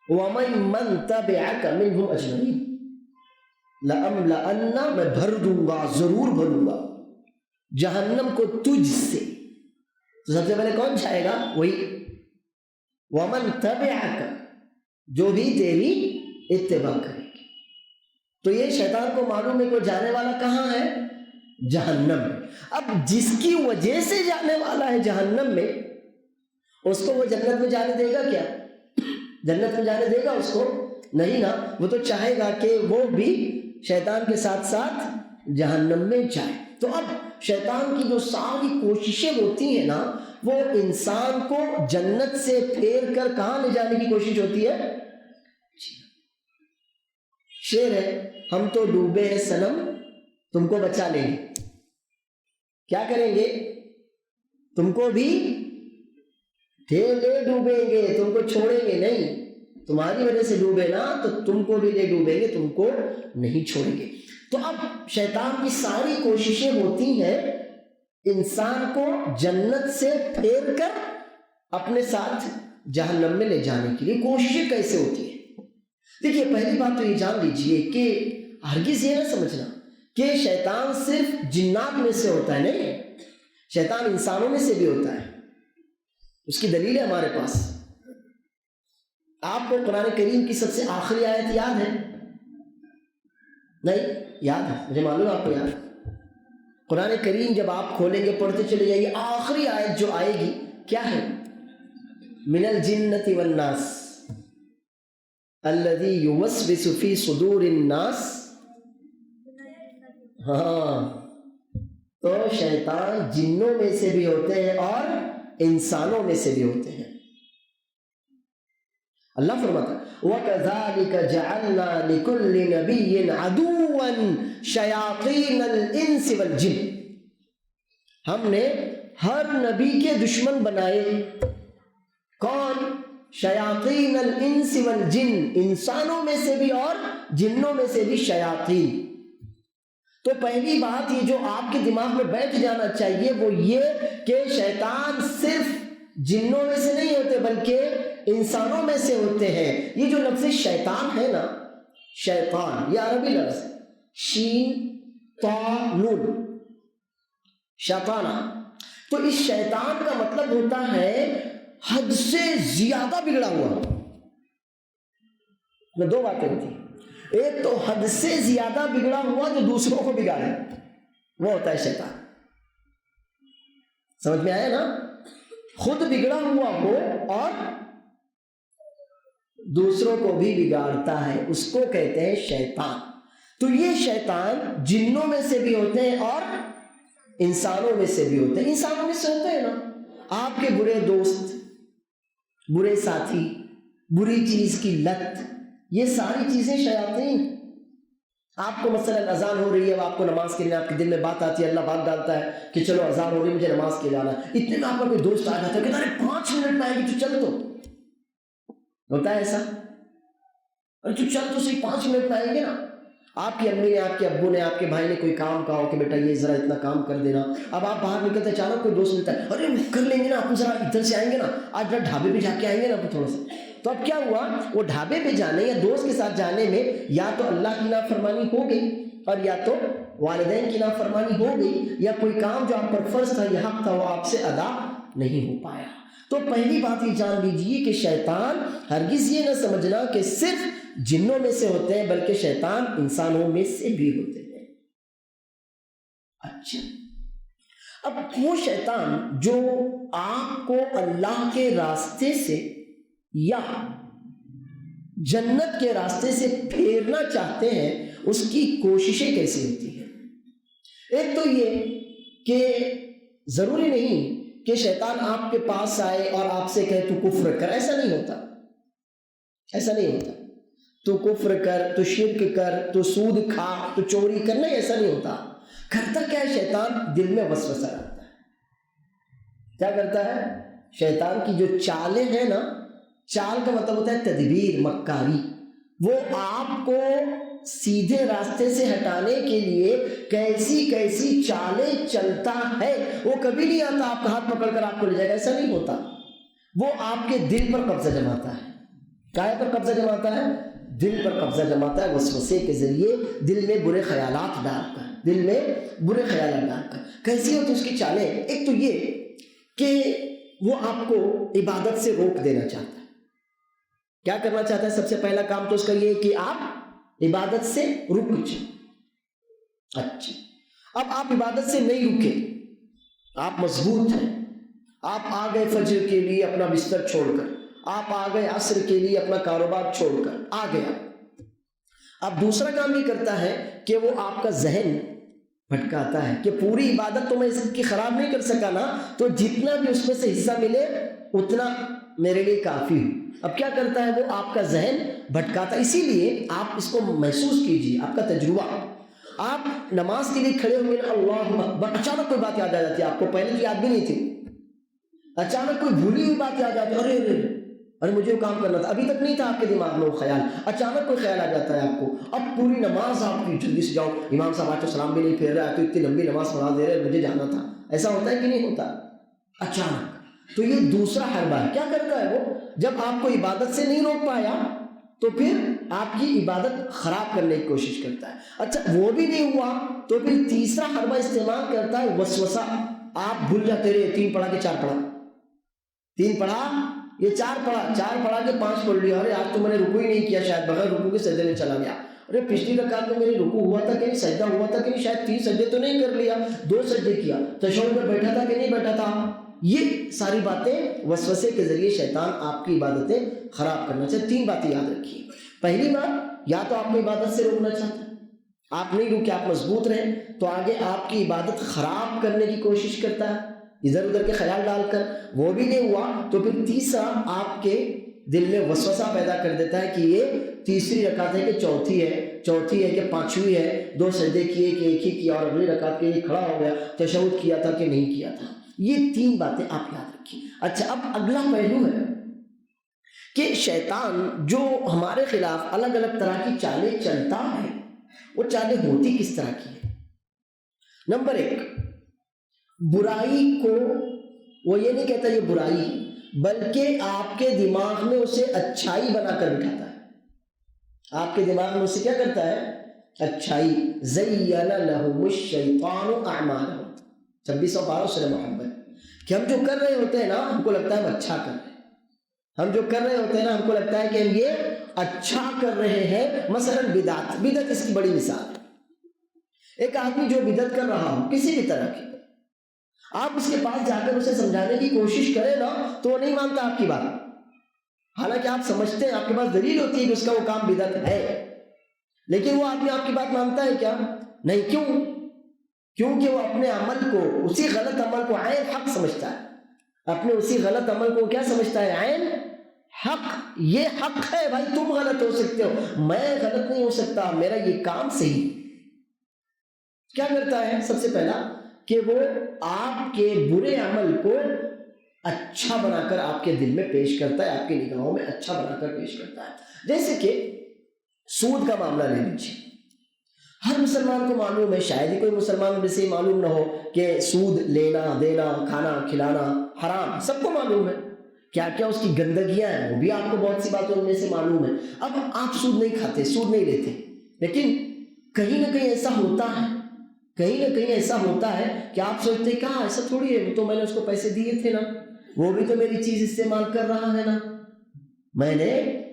وَمَنْ تَبِعَكَ مِنْهُمْ أَجْمَعِينَ. لَأَمْلَأَنَّ, میں بھر دوں گا, ضرور بھروں گا, جہنم کو تجھ سے. تو سب سے پہلے کون جائے گا؟ وہی وَمَنْ تَبِعَكَ, جو بھی تیری اتباع کرے گی. تو یہ شیطان کو معلوم ہے کہ وہ جانے والا کہاں ہے؟ جہنم. اب جس کی وجہ سے جانے والا ہے جہنم میں, اس کو وہ جنت میں جانے دے گا کیا؟ جنت میں جانے دے گا اس کو؟ نہیں نا. وہ تو چاہے گا کہ وہ بھی شیطان کے ساتھ ساتھ جہنم میں جائے. تو اب شیطان کی جو ساری کوششیں ہوتی ہیں نا, وہ انسان کو جنت سے پھیر کر کہاں لے جانے کی کوشش ہوتی ہے؟ شعر ہے, ہم تو ڈوبے ہیں صنم تم کو بچا لیں گے. کیا کریں گے؟ تم کو بھی لے ڈوبیں گے, تم کو چھوڑیں گے نہیں. تمہاری وجہ سے ڈوبے نا تو تم کو بھی لے ڈوبیں گے, تم کو نہیں چھوڑیں گے. تو اب شیطان کی ساری کوششیں ہوتی ہیں انسان کو جنت سے پھیر کر اپنے ساتھ جہنم میں لے جانے کے لیے کوششیں کیسے ہوتی ہے؟ دیکھیے پہلی بات تو یہ جان لیجئے کہ ہرگز یہ نہ سمجھنا کہ شیطان صرف جنات میں سے ہوتا ہے، نہیں، شیطان انسانوں میں سے بھی ہوتا ہے۔ اس کی دلیل ہے ہمارے پاس۔ آپ کو قرآن کریم کی سب سے آخری آیت یاد ہے؟ نہیں یاد ہے؟ مجھے معلوم ہے آپ کو یاد ہے۔ قرآن کریم جب آپ کھولیں گے پڑھتے چلے جائیے، آخری آیت جو آئے گی کیا ہے؟ من الجنۃ والناس الذی یوسوس فی صدور الناس۔ ہاں، تو شیطان جنوں میں سے بھی ہوتے ہیں اور انسانوں میں سے بھی ہوتے ہیں۔ اللہ فرماتا ہے وَكَذَلِكَ جَعَلْنَا لِكُلِّ نَبِيٍّ عَدُوًّا شَيَاطِينَ الْإِنسِ وَالْجِنِّ۔ ہم نے ہر نبی کے دشمن بنائے۔ کون؟ شیاطین الانس والجن، انسانوں میں سے بھی اور جنوں میں سے بھی شیاطین۔ تو پہلی بات یہ جو آپ کے دماغ میں بیٹھ جانا چاہیے وہ یہ کہ شیطان صرف جنوں میں سے نہیں ہوتے بلکہ انسانوں میں سے ہوتے ہیں۔ یہ جو لفظ شیطان ہے نا، شیطان یہ عربی لفظ ہے، شین طا نون، شیطانہ۔ تو اس شیطان کا مطلب ہوتا ہے حد سے زیادہ بگڑا ہوا۔ میں دو باتیں ہوتی، ایک تو حد سے زیادہ بگڑا ہوا جو دوسروں کو بگاڑے، وہ ہوتا ہے شیطان۔ سمجھ میں آیا نا؟ خود بگڑا ہوا ہو اور دوسروں کو بھی بگاڑتا ہے، اس کو کہتے ہیں شیطان۔ تو یہ شیطان جنوں میں سے بھی ہوتے ہیں اور انسانوں میں سے بھی ہوتے ہیں۔ انسانوں میں سے ہوتے ہیں نا، آپ کے برے دوست، برے ساتھی، بری چیز کی لت، یہ ساری چیزیں شیاطین۔ آپ کو مثلا اذان ہو رہی ہے، آپ کو نماز کے لیے آپ کے دل میں بات آتی ہے، اللہ بات ڈالتا ہے کہ چلو اذان ہو رہی ہے مجھے نماز کے جانا ہے، اتنے میں آپ کا کوئی دوست آ جاتا ہے کہ ارے 5 منٹ میں آئے گی تو چل، تو ہوتا ہے ایسا؟ ارے تو چل تو صحیح، 5 منٹ میں آئیں گے نا۔ آپ کی امی نے، آپ کے ابو نے، آپ کے بھائی نے کوئی کام کہا ہو کہ بیٹا یہ ذرا اتنا کام کر دینا، اب آپ باہر نکلتے اچانک کوئی دوست ملتا ہے، ارے کر لیں گے نا، آپ ذرا ادھر سے آئیں گے نا، آج ذرا ڈھابے پہ جا کے آئیں گے نا تھوڑا سا۔ تو اب کیا ہوا؟ وہ ڈھابے پہ جانے یا دوست کے ساتھ جانے میں یا تو اللہ کی نافرمانی ہو گئی اور یا تو والدین کی نافرمانی ہو گئی، یا کوئی کام جو آپ پر فرض تھا یا حق تھا وہ آپ سے ادا نہیں ہو پایا۔ تو پہلی بات یہ جان لیجیے کہ شیطان ہرگز یہ نہ سمجھنا کہ صرف جنوں میں سے ہوتے ہیں بلکہ شیطان انسانوں میں سے بھی ہوتے ہیں۔ اچھا، اب وہ شیطان جو آپ کو اللہ کے راستے سے یا جنت کے راستے سے پھیرنا چاہتے ہیں، اس کی کوششیں کیسی ہوتی ہیں؟ ایک تو یہ کہ ضروری نہیں کہ شیطان آپ کے پاس آئے اور آپ سے کہے تو کفر کر، ایسا نہیں ہوتا، ایسا نہیں ہوتا۔ تو کفر کر، تو شرک کر، تو سود کھا، تو چوری کر، نہیں، ایسا نہیں ہوتا۔ کرتا کیا ہے شیطان؟ دل میں وسوسہ ڈالتا ہے۔ کیا کرتا ہے شیطان؟ کی جو چالیں ہیں نا، چال کا مطلب ہوتا ہے تدبیر، مکاری۔ وہ آپ کو سیدھے راستے سے ہٹانے کے لیے کیسی کیسی چالیں چلتا ہے۔ وہ کبھی نہیں آتا آپ کا ہاتھ پکڑ کر آپ کو لے جائے گا، ایسا نہیں ہوتا۔ وہ آپ کے دل پر قبضہ جماتا ہے۔ کائے پر قبضہ جماتا ہے؟ دل پر قبضہ جماتا ہے، وسوسے کے ذریعے دل میں برے خیالات ڈال کر، دل میں برے خیالات ڈال کر۔ کیسی ہوتی اس کی چالیں؟ ایک تو یہ کہ وہ آپ کو عبادت سے روک دینا چاہتا ہے۔ کیا کرنا چاہتا ہے؟ سب سے پہلا کام تو اس کا یہ ہے کہ آپ عبادت سے رک جائیں۔ اچھا، اب آپ عبادت سے نہیں رکے، آپ مضبوط ہیں، آپ آ گئے فجر کے لیے اپنا بستر چھوڑ کر، آپ آ گئے عصر کے لیے اپنا کاروبار چھوڑ کر آ گیا۔ اب دوسرا کام یہ کرتا ہے کہ وہ آپ کا ذہن بھٹکاتا ہے کہ پوری عبادت تو میں اس کی خراب نہیں کر سکا نا، تو جتنا بھی اس میں سے حصہ ملے اتنا میرے لیے کافی ہو۔ اب کیا کرتا ہے وہ؟ آپ کا ذہن بھٹکاتا ہے۔ اسی لیے آپ اس کو محسوس کیجئے، آپ کا تجربہ، آپ نماز کے لیے کھڑے ہوئے، اللہ اکبر، اچانک کوئی بات یاد آ جاتی ہے آپ کو، پہلے تو یاد بھی نہیں تھی، اچانک کوئی بھولی ہوئی بات یاد آتی ہے، ارے ارے مجھے وہ کام کرنا تھا، ابھی تک نہیں تھا آپ کے دماغ میں وہ خیال، اچانک کوئی خیال آ جاتا ہے آپ کو، اب پوری نماز آپ کی جلدی سے جاؤ، امام صاحب آج تو سلام بھی نہیں پھیر رہا ہے، تو اتنی لمبی نماز پڑھا دے رہے، مجھے جانا تھا، ایسا ہوتا ہے کہ نہیں ہوتا؟ اچانک۔ تو یہ دوسرا حربہ ہے، کیا کرتا ہے وہ؟ جب آپ کو عبادت سے نہیں روک پایا تو پھر آپ کی عبادت خراب کرنے کی کوشش کرتا ہے۔ اچھا وہ بھی نہیں ہوا تو پھر تیسرا حربہ استعمال کرتا ہے وسوسہ۔ آپ بھول جاتے رہے 3 پڑھا کے 4 پڑھا، 3 پڑھا یہ 4 پڑھا، 4 پڑھا کے 5 پڑھ لیا، ارے آج تو میں نے رکوع ہی نہیں کیا، شاید بغیر رکوع کے سجدے میں چلا گیا، ارے پچھلی رکعت میں میرے رکوع ہوا تھا کہ نہیں، سجدہ ہوا تھا کہ نہیں، شاید 3 سجدے تو نہیں کر لیا، 2 سجدے کیا، تشہد میں بیٹھا تھا کہ نہیں بیٹھا تھا۔ یہ ساری باتیں وسوسے کے ذریعے شیطان آپ کی عبادتیں خراب کرنا چاہتے۔ 3 باتیں یاد رکھیے۔ پہلی بات، یا تو آپ کو عبادت سے روکنا چاہتا ہے، آپ نہیں روکے، آپ مضبوط رہیں تو آگے آپ کی عبادت خراب کرنے کی کوشش کرتا ہے ادھر ادھر کے خیال ڈال کر، وہ بھی نہیں ہوا تو پھر تیسرا آپ کے دل میں وسوسہ پیدا کر دیتا ہے کہ یہ تیسری رکعت ہے کہ چوتھی ہے کہ 5ویں ہے، 2 سجدے کیے کہ 1 ہی کیا، اور اگلی رکعت کے لیے کھڑا ہو گیا، تشہد کیا تھا کہ نہیں کیا تھا۔ یہ 3 باتیں آپ یاد رکھیں۔ اچھا اب اگلا پہلو ہے کہ شیطان جو ہمارے خلاف الگ الگ طرح کی چالیں چلتا ہے، وہ چالیں ہوتی کس طرح کی ہے؟ نمبر 1، برائی کو وہ یہ نہیں کہتا یہ برائی، بلکہ آپ کے دماغ میں اسے اچھائی بنا کر بٹھاتا ہے۔ آپ کے دماغ میں اسے کیا کرتا ہے؟ اچھائی۔ زین لہم الشیطان اعمالہم، 2612 سورہ محمد، کہ ہم جو کر رہے ہوتے ہیں نا ہم کو لگتا ہے ہم اچھا کر رہے ہیں، ہم جو کر رہے ہوتے ہیں نا ہم کو لگتا ہے کہ ہم یہ اچھا کر رہے ہیں۔ مثلا بدعت اس کی بڑی مثال ہے۔ ایک آدمی جو بدعت کر رہا ہو کسی بھی طرح کی، آپ اس کے پاس جا کر اسے سمجھانے کی کوشش کریں نا تو وہ نہیں مانتا آپ کی بات، حالانکہ آپ سمجھتے ہیں، آپ کے پاس دلیل ہوتی ہے کہ اس کا وہ کام بدعت ہے، لیکن وہ آدمی آپ کی بات مانتا ہے کیا؟ نہیں۔ کیوں؟ کیونکہ وہ اپنے عمل کو، اسی غلط عمل کو عین حق سمجھتا ہے، اپنے اسی غلط عمل کو کیا سمجھتا ہے؟ عین حق۔ یہ حق ہے بھائی، تم غلط ہو سکتے ہو، میں غلط نہیں ہو سکتا، میرا یہ کام صحیح۔ کیا کرتا ہے؟ سب سے پہلا کہ وہ آپ کے برے عمل کو اچھا بنا کر آپ کے دل میں پیش کرتا ہے، آپ کی نگاہوں میں اچھا بنا کر پیش کرتا ہے۔ جیسے کہ سود کا معاملہ لے لیجیے، ہر مسلمان کو معلوم ہے، شاید ہی کوئی مسلمان میں سے معلوم نہ ہو کہ سود لینا دینا، کھانا کھلانا حرام، سب کو معلوم ہے، کیا کیا اس کی گندگیاں ہیں وہ بھی آپ کو بہت سی باتوں میں سے معلوم ہے۔ اب آپ سود نہیں کھاتے، سود نہیں لیتے، لیکن کہیں نہ کہیں ایسا ہوتا ہے، کہیں نہ کہیں ایسا ہوتا ہے کہ آپ سوچتے کہاں ایسا تھوڑی ہے، وہ تو میں نے اس کو پیسے دیے تھے نا، وہ بھی تو میری چیز استعمال کر رہا ہے نا، میں نے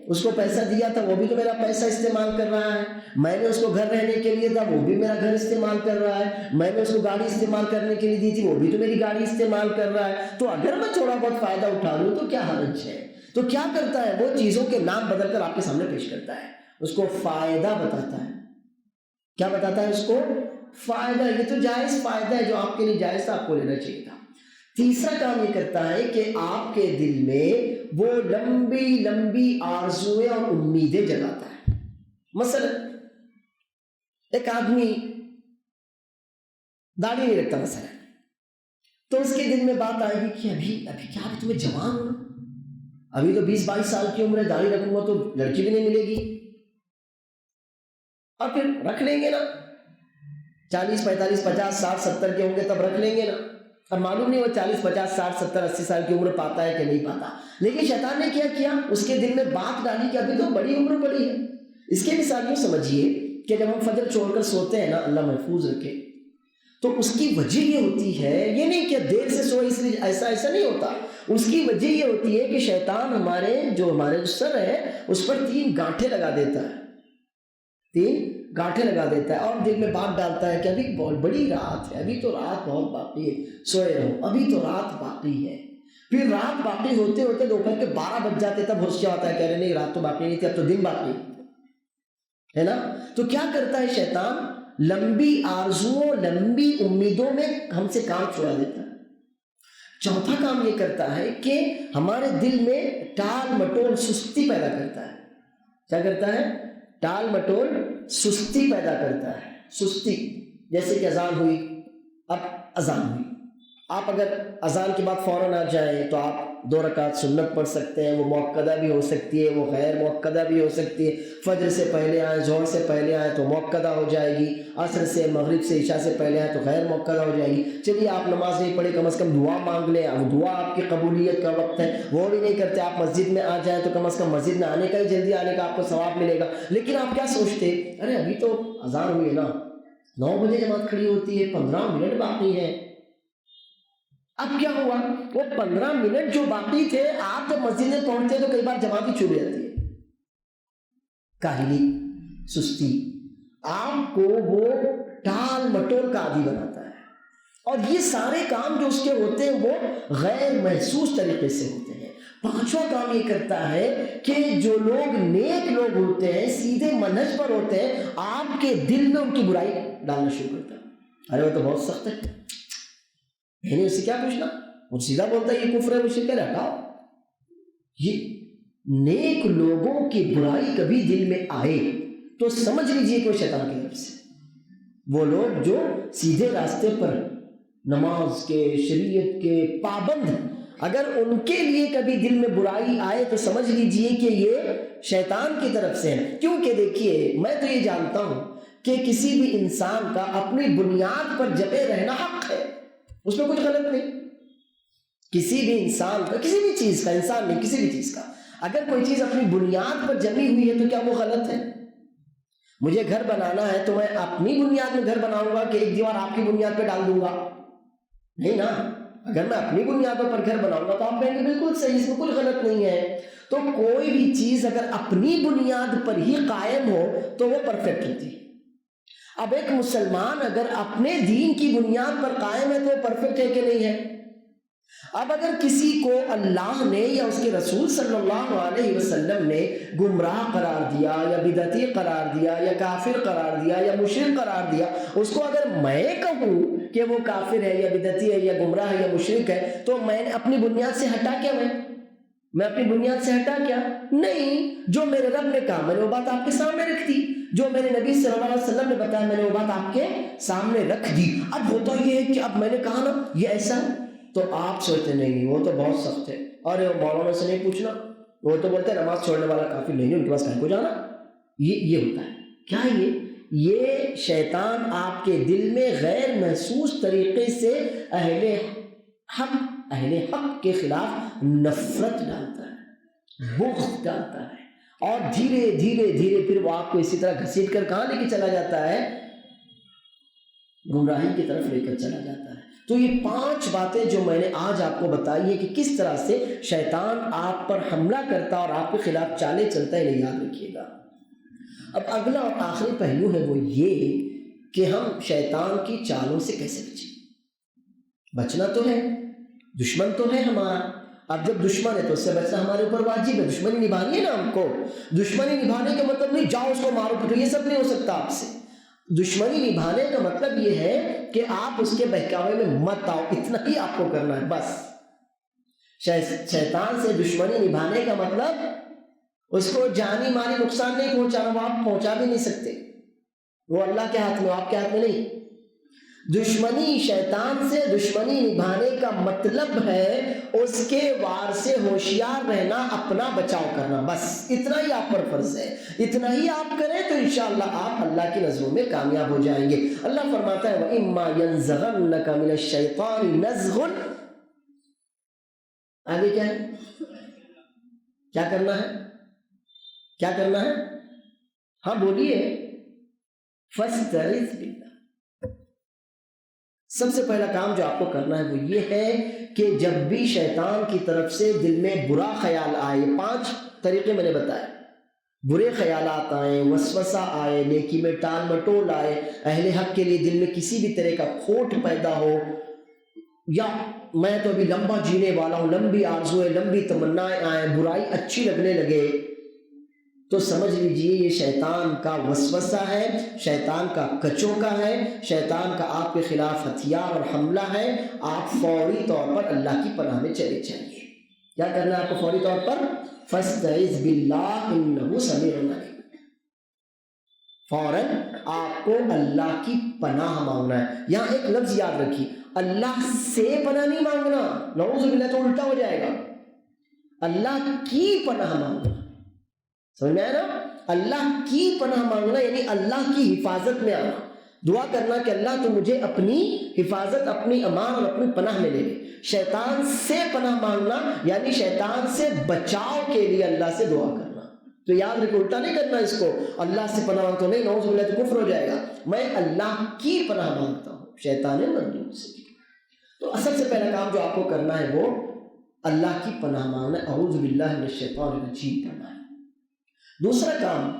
اس کو پیسہ دیا تھا، وہ بھی تو میرا پیسہ استعمال کر رہا ہے، میں نے اس کو گھر رہنے کے لیے تھا، وہ بھی میرا گھر استعمال کر رہا ہے، میں نے اس کو گاڑی استعمال کرنے کے لیے دی تھی، وہ بھی تو میری گاڑی استعمال کر رہا ہے، تو اگر میں تھوڑا بہت فائدہ اٹھا لوں تو کیا حرج ہے؟ تو کیا کرتا ہے وہ؟ چیزوں کے نام بدل کر آپ کے سامنے پیش کرتا ہے، اس کو فائدہ بتاتا ہے۔ کیا بتاتا ہے اس کو؟ فائدہ۔ یہ تو جائز فائدہ ہے جو آپ کے لیے جائز تھا، آپ کو لینا چاہیے تھا۔ تیسرا کام یہ کرتا ہے کہ آپ کے دل میں وہ لمبی لمبی آرزویں اور امیدیں جگاتا ہے۔ مثلا ایک آدمی داڑھی نہیں رکھتا مثلا، تو اس کے دل میں بات آئے گی کہ ابھی کیا ابھی تمہیں جوان ہو، ابھی تو 20-22 سال کی عمر ہے، داڑھی رکھوں گا تو لڑکی بھی نہیں ملے گی، اور پھر رکھ لیں گے نا، 40 45 50 60 70 کے ہوں گے تب رکھ لیں گے نا۔ اب معلوم نہیں وہ 40 50 60 70 80 سال کی عمر پاتا ہے کہ نہیں پاتا، لیکن شیطان نے کیا کیا؟ اس کے دل میں بات ڈالی کہ ابھی تو بڑی عمر پڑی ہے۔ اس کے مثال یوں سمجھیے کہ جب ہم فجر چھوڑ کر سوتے ہیں نا، اللہ محفوظ رکھے، تو اس کی وجہ یہ ہوتی ہے، یہ نہیں کہ دیر سے سوئے اس لیے ایسا نہیں ہوتا، اس کی وجہ یہ ہوتی ہے کہ شیطان ہمارے جو سر ہے اس پر 3 گانٹھیں لگا دیتا ہے، 3 گانٹھیں لگا دیتا ہے، اور دل میں بات ڈالتا ہے کہ ابھی بہت بڑی رات ہے، ابھی تو رات بہت باقی ہے، سوئے رہو، ابھی تو رات باقی ہے۔ پھر رات باقی ہوتے ہوتے دوپہر کے 12 بج جاتے، تب ہوش کیا ہوتا ہے، کہہ رہے نہیں رات تو باقی نہیں تھی، اب تو دن باقی ہے نا۔ تو کیا کرتا ہے شیطان؟ لمبی آرزوؤں لمبی امیدوں میں ہم سے کام چھڑا دیتا ہے۔ چوتھا کام یہ کرتا ہے کہ ہمارے دل میں ٹال مٹول سستی پیدا کرتا ہے۔ کیا کرتا ہے؟ ٹال مٹول سستی پیدا کرتا ہے۔ سستی، جیسے کہ اذان ہوئی، اب اذان ہوئی، آپ اگر اذان کے بعد فوراً آ جائیں تو آپ 2 رکعت سنت پڑھ سکتے ہیں، وہ مؤکدہ بھی ہو سکتی ہے، وہ غیر مؤکدہ بھی ہو سکتی ہے۔ فجر سے پہلے آئیں، ظہر سے پہلے آئیں تو مؤکدہ ہو جائے گی، عصر سے، مغرب سے، عشاء سے پہلے آئیں تو غیر مؤکدہ ہو جائے گی۔ چلیے آپ نماز نہیں پڑھے، کم از کم دعا مانگ لیں، اب دعا آپ کی قبولیت کا وقت ہے، وہ بھی نہیں کرتے، آپ مسجد میں آ جائیں تو کم از کم مسجد میں آنے کا ہی، جلدی آنے کا آپ کو ثواب ملے گا۔ لیکن آپ کیا سوچتے، ارے ابھی تو اذان ہوئی ہے نا، 9 بجے جماعت کھڑی ہوتی ہے، 15 منٹ باقی ہے۔ اب کیا ہوا، وہ 15 منٹ جو باقی تھے، آپ جب مسجد میں پہنچتے تو کئی بار جماعت ہی چھوٹ جاتی ہے۔ کاہلی، سستی آپ کو وہ ٹال مٹول کا عادی بناتا ہے، اور یہ سارے کام جو اس کے ہوتے ہیں وہ غیر محسوس طریقے سے ہوتے ہیں۔ 5واں کام یہ کرتا ہے کہ جو لوگ نیک لوگ ہوتے ہیں، سیدھے منہج پر ہوتے ہیں، آپ کے دل میں ان کی برائی ڈالنا شروع کرتا ہے۔ ارے وہ تو بہت سخت ہے، میں نے اس سے کیا پوچھنا، وہ سیدھا بولتا ہے یہ کفر ہے، وہ شرک ہے، ہٹاؤ۔ یہ نیک لوگوں کی برائی کبھی دل میں آئے تو سمجھ لیجئے کہ وہ شیطان کی طرف سے، وہ لوگ جو سیدھے راستے پر نماز کے، شریعت کے پابند، اگر ان کے لیے کبھی دل میں برائی آئے تو سمجھ لیجئے کہ یہ شیطان کی طرف سے ہے۔ کیونکہ دیکھیے، میں تو یہ جانتا ہوں کہ کسی بھی انسان کا اپنی بنیاد پر جمے رہنا حق ہے، اس میں کچھ غلط نہیں۔ کسی بھی انسان کا، کسی بھی چیز کا، انسان نہیں، کسی بھی چیز کا، اگر کوئی چیز اپنی بنیاد پر جمی ہوئی ہے تو کیا وہ غلط ہے؟ مجھے گھر بنانا ہے تو میں اپنی بنیاد میں گھر بناؤں گا کہ ایک دیوار آپ کی بنیاد پہ ڈال دوں گا؟ نہیں نا، اگر میں اپنی بنیادوں پر گھر بناؤں گا تو آپ کہیں گے بالکل صحیح، اس میں کچھ غلط نہیں ہے۔ تو کوئی بھی چیز اگر اپنی بنیاد پر ہی قائم ہو تو وہ پرفیکٹ ہوتی ہے۔ اب ایک مسلمان اگر اپنے دین کی بنیاد پر قائم ہے تو وہ پرفیکٹ ہے کہ نہیں ہے؟ اب اگر کسی کو اللہ نے یا اس کے رسول صلی اللہ علیہ وسلم نے گمراہ قرار دیا یا بدعتی قرار دیا یا کافر قرار دیا یا مشرک قرار دیا، اس کو اگر میں کہوں کہ وہ کافر ہے یا بدعتی ہے یا گمراہ ہے یا مشرک ہے تو میں نے اپنی بنیاد سے ہٹا کیا؟ میں اپنی بنیاد سے ہٹا کیا؟ نہیں، جو میرے رب نے کہا میں نے وہ بات آپ کے سامنے رکھ دی، جو میرے نبی صلی اللہ علیہ وسلم نے بتایا میں نے وہ بات آپ کے سامنے رکھ دی۔ اب ہوتا یہ ہے کہ اب میں نے کہا نا یہ ایسا ہے تو آپ سوچتے نہیں وہ تو بہت سخت ہے، اور مولانا سے نہیں پوچھنا، وہ تو بولتے ہیں نماز چھوڑنے والا کافر نہیں ہے، ان کے پاس کہیں کو جانا۔ یہ ہوتا ہے کیا؟ یہ شیطان آپ کے دل میں غیر محسوس طریقے سے اہل حق کے خلاف نفرت ڈالتا ہے، بغض ڈالتا ہے، اور دھیرے دھیرے دھیرے پھر وہ آپ کو اسی طرح گھسیٹ کر کہاں لے کے چلا جاتا ہے؟ گمراہی کی طرف لے کر چلا جاتا ہے۔ تو یہ 5 باتیں جو میں نے آج آپ کو بتائی ہے کہ کس طرح سے شیطان آپ پر حملہ کرتا اور آپ کے خلاف چالیں چلتا ہے، انہیں یاد رکھیے گا۔ اب اگلا اور آخری پہلو ہے وہ یہ کہ ہم شیطان کی چالوں سے کیسے بچیں۔ بچنا تو ہے، دشمن تو ہے ہمارا، اب جب دشمن ہے تو اس سے بچنا ہمارے اوپر واجب ہے، دشمنی نبھانی ہے نا ہم کو۔ دشمنی نبھانے کا مطلب نہیں جاؤ اس کو مارو پیٹو، یہ سب نہیں ہو سکتا آپ سے۔ دشمنی نبھانے کا مطلب یہ ہے کہ آپ اس کے بہکاوے میں مت آؤ، اتنا ہی آپ کو کرنا ہے بس۔ شیطان سے دشمنی نبھانے کا مطلب اس کو جانی مالی نقصان نہیں پہنچانا، وہ آپ پہنچا بھی نہیں سکتے، وہ اللہ کے ہاتھ میں، آپ کے ہاتھ میں نہیں۔ دشمنی، شیطان سے دشمنی نبھانے کا مطلب ہے اس کے وار سے ہوشیار رہنا، اپنا بچاؤ کرنا، بس اتنا ہی آپ پر فرض ہے۔ اتنا ہی آپ کریں تو انشاءاللہ آپ اللہ کی نظروں میں کامیاب ہو جائیں گے۔ اللہ فرماتا ہے وَإِمَّا يَنزَغَنَّكَ مِنَ الشَّيْطَانِ نَزْغٌ، آگے کیا ہے؟ کیا کرنا ہے؟ کیا کرنا ہے؟ ہاں بولیے، فَاسْتَعِذْ بِاللَّهِ۔ سب سے پہلا کام جو آپ کو کرنا ہے وہ یہ ہے کہ جب بھی شیطان کی طرف سے دل میں برا خیال آئے، 5 طریقے میں نے بتائے، برے خیالات آئیں، وسوسہ آئے، نیکی میں ٹال مٹول آئے، اہل حق کے لیے دل میں کسی بھی طرح کا کھوٹ پیدا ہو، یا میں تو ابھی لمبا جینے والا ہوں، لمبی آرزویں، لمبی تمنائیں آئیں، برائی اچھی لگنے لگے، تو سمجھ لیجئے یہ شیطان کا وسوسہ ہے، شیطان کا کچوکا ہے، شیطان کا آپ کے خلاف ہتھیار اور حملہ ہے۔ آپ فوری طور پر اللہ کی پناہ میں چلے جائیے۔ کیا کرنا ہے آپ کو فوری طور پر؟ فَاسْتَعِذْ بِاللَّهِ إِنَّهُ سَمِيعٌ عَلِيمٌ۔ فوراً آپ کو اللہ کی پناہ مانگنا ہے۔ یہاں ایک لفظ یاد رکھیے، اللہ سے پناہ نہیں مانگنا، نعوذ باللہ تو الٹا ہو جائے گا۔ اللہ کی پناہ مانگنا، سمجھ میں آیا نا؟ اللہ کی پناہ مانگنا یعنی اللہ کی حفاظت میں آنا، دعا کرنا کہ اللہ تو مجھے اپنی حفاظت، اپنی امان اور اپنی پناہ میں لے لے۔ شیطان سے پناہ مانگنا یعنی شیطان سے بچاؤ کے لیے اللہ سے دعا کرنا۔ تو یاد رکھو، الٹا نہیں کرنا اس کو، اللہ سے پناہ تو نہیں، نعوذ باللہ تو کفر ہو جائے گا، میں اللہ کی پناہ مانگتا ہوں شیطان مردود سے۔ تو اصل سے پہلا کام جو آپ کو کرنا ہے وہ اللہ کی پناہ مانگنا، اعوذ باللہ من الشیطان الرجیم کرنا ہے۔ دوسرا کام،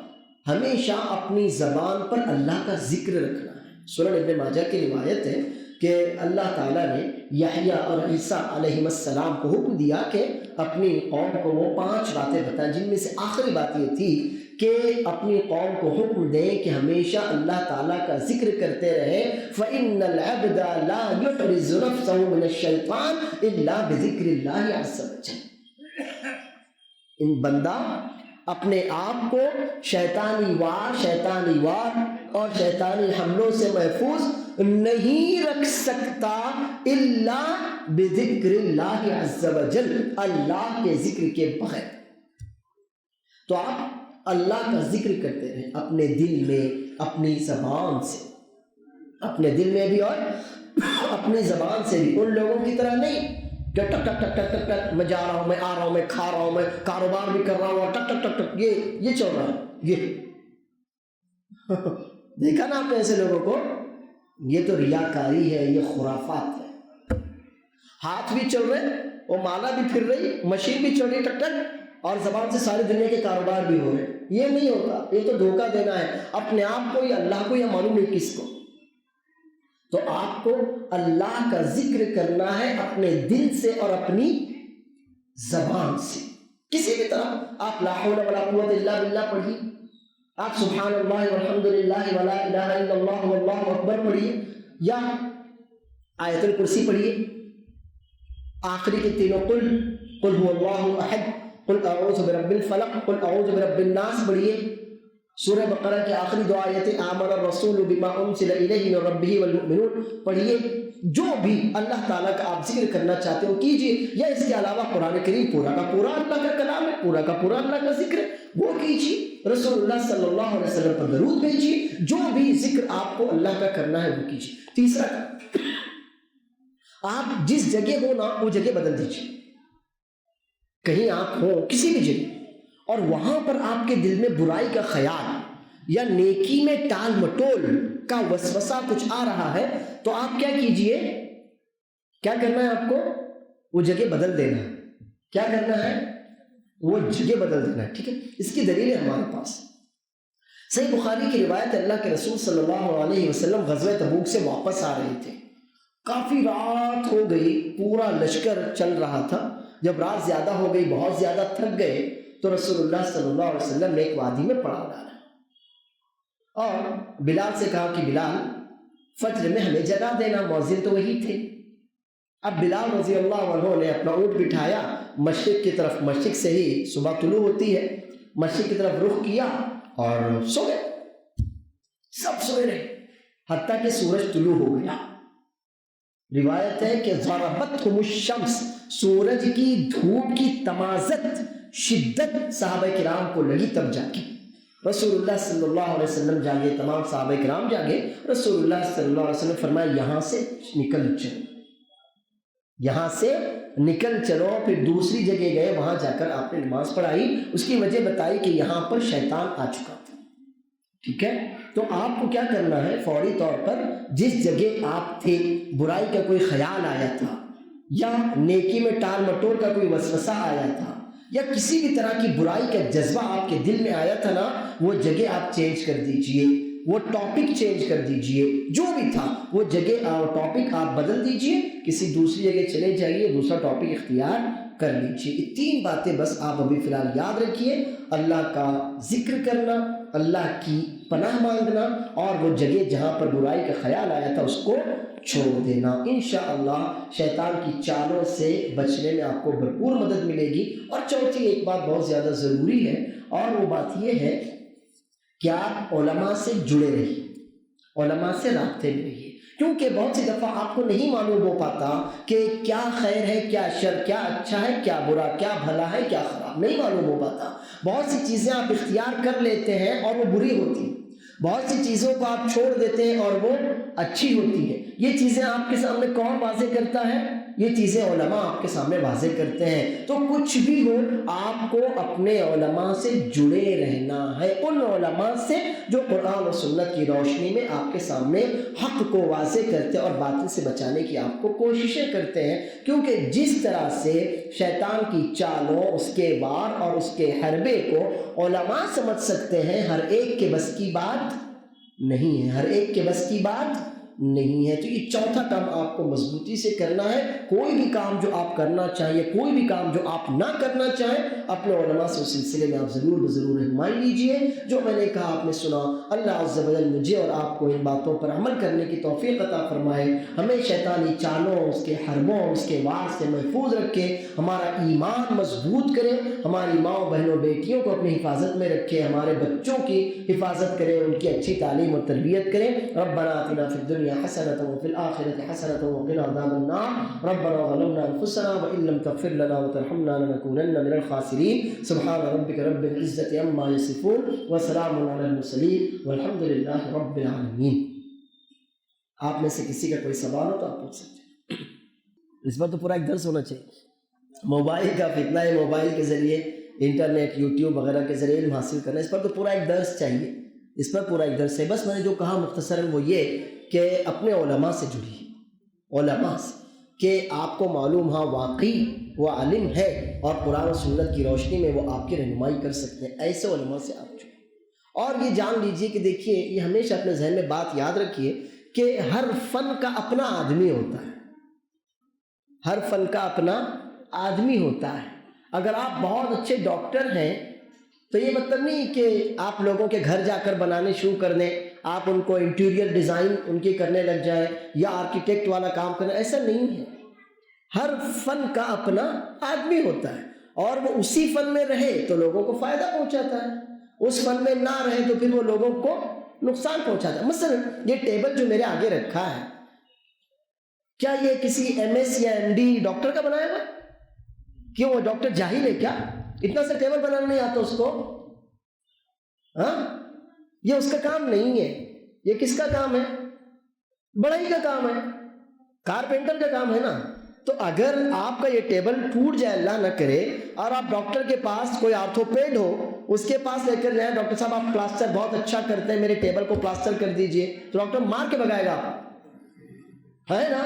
ہمیشہ اپنی زبان پر اللہ کا ذکر رکھنا ہے۔ سنن ابن ماجہ کی روایت ہے کہ اللہ تعالیٰ نے یحییٰ اور عیسیٰ علیہ السلام کو حکم دیا کہ اپنی قوم کو وہ 5 باتیں بتائیں، جن میں سے آخری بات یہ تھی کہ اپنی قوم کو حکم دیں کہ ہمیشہ اللہ تعالیٰ کا ذکر کرتے رہیں۔ فَإِنَّ الْعَبْدَ لَا يُحْرِزُ نَفْسَهُ مِنَ الشَّيْطَانِ إِلَّا بِذِكْرِ اللَّهِ عَزَّ وَجَلَّ۔ ان بندہ اپنے آپ کو شیطانی وار اور شیطانی حملوں سے محفوظ نہیں رکھ سکتا الا بذکر اللہ عز وجل، اللہ کے ذکر کے بغیر۔ تو آپ اللہ کا ذکر کرتے رہیں اپنے دل میں، اپنی زبان سے، اپنے دل میں بھی اور اپنی زبان سے بھی۔ ان لوگوں کی طرح نہیں کہ ٹک ٹک ٹک ٹک ٹک ٹک میں جا رہا ہوں، میں آ رہا ہوں، میں کھا رہا ہوں، میں کاروبار بھی کر رہا ہوں اور ٹک ٹک ٹک ٹک یہ چل رہا ہے۔ یہ دیکھا نا آپ نے ایسے لوگوں کو؟ یہ تو ریاکاری ہے، یہ خرافات ہے۔ ہاتھ بھی چل رہے، وہ مالا بھی پھر رہی، مشین بھی چل رہی ٹک ٹک، اور زبان سے ساری دنیا کے کاروبار بھی ہو رہے۔ یہ نہیں ہوتا، یہ تو دھوکہ دینا ہے اپنے آپ کو یا اللہ کو، یا معلوم نہیں کس کو۔ تو آپ کو اللہ کا ذکر کرنا ہے اپنے دل سے اور اپنی زبان سے، کسی بھی طرح۔ آپ لا حول ولا قوت الا باللہ پڑھیے، آپ سبحان اللہ والحمد للہ ولا الہ الا اللہ واللہ اکبر پڑھیے، یا آیت الکرسی پڑھیے، آخری کے تینوں قل هو اللہ احد، قل اعوذ برب الفلق، قل اعوذ برب الناس پڑھیے۔ سورہ بقرہ کی آخری 2 آیتیں آمن الرسول بما انزل الیہ من ربہ والمؤمنون پڑھیے۔ جو بھی اللہ تعالیٰ کا آپ ذکر کرنا چاہتے ہو کیجئے، یا اس کے علاوہ قرآن کریم پورا کا پورا اللہ کا کلام ہے، پورا کا پورا اللہ کا ذکر ہے، وہ کیجئے۔ رسول اللہ صلی اللہ علیہ وسلم پر درود بھیجئے، جو بھی ذکر آپ کو اللہ کا کرنا ہے وہ کیجئے۔ تیسرا کام، آپ جس جگہ ہو نا وہ جگہ بدل دیجئے۔ کہیں آپ ہو کسی بھی جگہ اور وہاں پر آپ کے دل میں برائی کا خیال یا نیکی میں ٹال مٹول کا وسوسہ کچھ آ رہا ہے، تو آپ کیا کیجئے، کیا کرنا ہے آپ کو؟ وہ جگہ بدل دینا ہے۔ کیا کرنا ہے؟ وہ جگہ بدل دینا ہے، ٹھیک ہے؟ اس کی دلیل ہے ہمارے پاس۔ صحیح بخاری کی روایت، اللہ کے رسول صلی اللہ علیہ وسلم غزوہ تبوک سے واپس آ رہے تھے، کافی رات ہو گئی، پورا لشکر چل رہا تھا۔ جب رات زیادہ ہو گئی، بہت زیادہ تھک گئے، تو رسول اللہ صلی اللہ علیہ وسلم نے ایک وادی میں پڑاؤ ڈالا اور بلال سے کہا کہ بلال فجر میں ہمیں جگا دینا، مؤذن تو وہی تھے۔ اب بلال رضی اللہ عنہ نے اپنا اونٹ بٹھایا مشرق کی طرف، مشرق سے ہی صبح طلوع ہوتی ہے، مشرق کی طرف رخ کیا اور سو گئے، سب سوئے رہے حتیٰ کہ سورج طلوع ہو گیا۔ روایت ہے کہ ضربتہم الشمس، سورج کی دھوپ کی تمازت، شدت صحابہ کرام کو لگی، تب جاگے رسول اللہ صلی اللہ علیہ وسلم جاگے، تمام صحابہ کرام جاگے۔ رسول اللہ صلی اللہ علیہ وسلم فرمایا یہاں سے نکل چلو، یہاں سے نکل چلو۔ پھر دوسری جگہ گئے، وہاں جا کر آپ نے نماز پڑھائی، اس کی وجہ بتائی کہ یہاں پر شیطان آ چکا تھا، ٹھیک ہے؟ تو آپ کو کیا کرنا ہے، فوری طور پر جس جگہ آپ تھے، برائی کا کوئی خیال آیا تھا یا نیکی میں ٹال مٹول کا کوئی وسوسہ آیا تھا یا کسی بھی طرح کی برائی کا جذبہ آپ کے دل میں آیا تھا نا، وہ جگہ آپ چینج کر دیجئے، وہ ٹاپک چینج کر دیجئے، جو بھی تھا وہ جگہ اور ٹاپک آپ بدل دیجئے، کسی دوسری جگہ چلے جائیے، دوسرا ٹاپک اختیار کر لیجئے۔ یہ 3 باتیں بس آپ ابھی فی الحال یاد رکھیے، اللہ کا ذکر کرنا، اللہ کی پناہ مانگنا، اور وہ جگہ جہاں پر برائی کا خیال آیا تھا اس کو چھوڑ دینا۔ انشاءاللہ شیطان کی چالوں سے بچنے میں آپ کو بھرپور مدد ملے گی۔ اور چوتھی ایک بات بہت زیادہ ضروری ہے، اور وہ بات یہ ہے کہ آپ علماء سے جڑے رہیے، علماء سے رابطے میں رہیے، کیونکہ بہت سی دفعہ آپ کو نہیں معلوم ہو پاتا کہ کیا خیر ہے، کیا شر، کیا اچھا ہے، کیا برا، کیا بھلا ہے، کیا خراب، نہیں معلوم ہو پاتا۔ بہت سی چیزیں آپ اختیار کر لیتے ہیں اور وہ بری ہوتی ہیں، بہت سی چیزوں کو آپ چھوڑ دیتے ہیں اور وہ اچھی ہوتی ہے۔ یہ چیزیں آپ کے سامنے کون واضح کرتا ہے؟ یہ چیزیں علماء آپ کے سامنے واضح کرتے ہیں۔ تو کچھ بھی ہو، آپ کو اپنے علماء سے جڑے رہنا ہے، ان علماء سے جو قرآن و سنت کی روشنی میں آپ کے سامنے حق کو واضح کرتے ہیں اور باطل سے بچانے کی آپ کو کوششیں کرتے ہیں۔ کیونکہ جس طرح سے شیطان کی چالوں، اس کے وار اور اس کے حربے کو علماء سمجھ سکتے ہیں، ہر ایک کے بس کی بات نہیں ہے، ہر ایک کے بس کی بات نہیں ہے۔ تو یہ چوتھا کام آپ کو مضبوطی سے کرنا ہے۔ کوئی بھی کام جو آپ کرنا چاہیے، کوئی بھی کام جو آپ نہ کرنا چاہیں، اپنے علماء سے اس سلسلے میں آپ ضرور رہنمائی لیجئے۔ جو میں نے کہا آپ نے سنا، اللہ عز و جل مجھے اور آپ کو ان باتوں پر عمل کرنے کی توفیق عطا فرمائے، ہمیں شیطانی چالوں، اس کے حربوں، اس کے وار سے محفوظ رکھے، ہمارا ایمان مضبوط کرے، ہماری ماں بہنوں بیٹیوں کو اپنی حفاظت میں رکھے، ہمارے بچوں کی حفاظت کرے، ان کی اچھی تعلیم اور تربیت کرے۔ ربنا آتنا فی الدنیا حسنۃ وفی الآخرۃ حسنۃ وقنا عذاب النار ربنا ظلمنا انفسنا وان لم تغفر لنا وترحمنا لنكونن من الخاسرین۔ سبحان ربک رب العزۃ عما یصفون وسلام علی المرسلین والحمد للہ رب العالمین۔ آپ میں سے کسی کا کوئی سوال ہو تو آپ پوچھ سکتے ہیں۔ اس پر تو پورا ایک درس ہونا چاہیے۔ موبائل کا فتنہ ہے، موبائل کے ذریعے، انٹرنیٹ، یوٹیوب وغیرہ کے ذریعے علم حاصل کرنا، اس پر تو پورا ایک درس چاہیے، اس پر پورا ایک درس ہے۔ بس میں نے جو کہا مختصراً وہ یہ کہ اپنے علماء سے جڑیے، علماء سے، کہ آپ کو معلوم ہاں واقعی وہ عالم ہے اور قرآن و سنت کی روشنی میں وہ آپ کی رہنمائی کر سکتے ہیں، ایسے علماء سے آپ جڑیں۔ اور یہ جان لیجئے کہ دیکھیے، یہ ہمیشہ اپنے ذہن میں بات یاد رکھیے کہ ہر فن کا اپنا آدمی ہوتا ہے، ہر فن کا اپنا آدمی ہوتا ہے۔ اگر آپ بہت اچھے ڈاکٹر ہیں تو یہ مطلب نہیں کہ آپ لوگوں کے گھر جا کر بنانے شروع کر دیں، آپ ان کو انٹیریئر ڈیزائن ان کی کرنے لگ جائیں یا آرکیٹیکٹ والا کام کریں، ایسا نہیں ہے۔ ہر فن کا اپنا آدمی ہوتا ہے اور وہ اسی فن میں رہے تو لوگوں کو فائدہ پہنچاتا ہے، اس فن میں نہ رہے تو پھر وہ لوگوں کو نقصان پہنچاتا ہے۔ مثلا یہ ٹیبل جو میرے آگے رکھا ہے، کیا یہ کسی ایم ایس یا ایم ڈی ڈاکٹر کا بنایا ہوا؟ کیوں وہ ڈاکٹر جاہل ہے کیا؟ اتنا سا ٹیبل بنانا نہیں آتا اس کو؟ ہاں، یہ اس کا کام نہیں ہے۔ یہ کس کا کام ہے؟ بڑھئی کا کام ہے، کارپینٹر کا کام ہے نا۔ تو اگر آپ کا یہ ٹیبل ٹوٹ جائے، اللہ نہ کرے، اور آپ ڈاکٹر کے پاس، کوئی آرتھوپیڈ ہو، اس کے پاس لے کر جائیں، ڈاکٹر صاحب آپ پلاسٹر بہت اچھا کرتے ہیں، میرے ٹیبل کو پلاسٹر کر دیجئے، تو ڈاکٹر مار کے بگائے گا آپ، ہے نا؟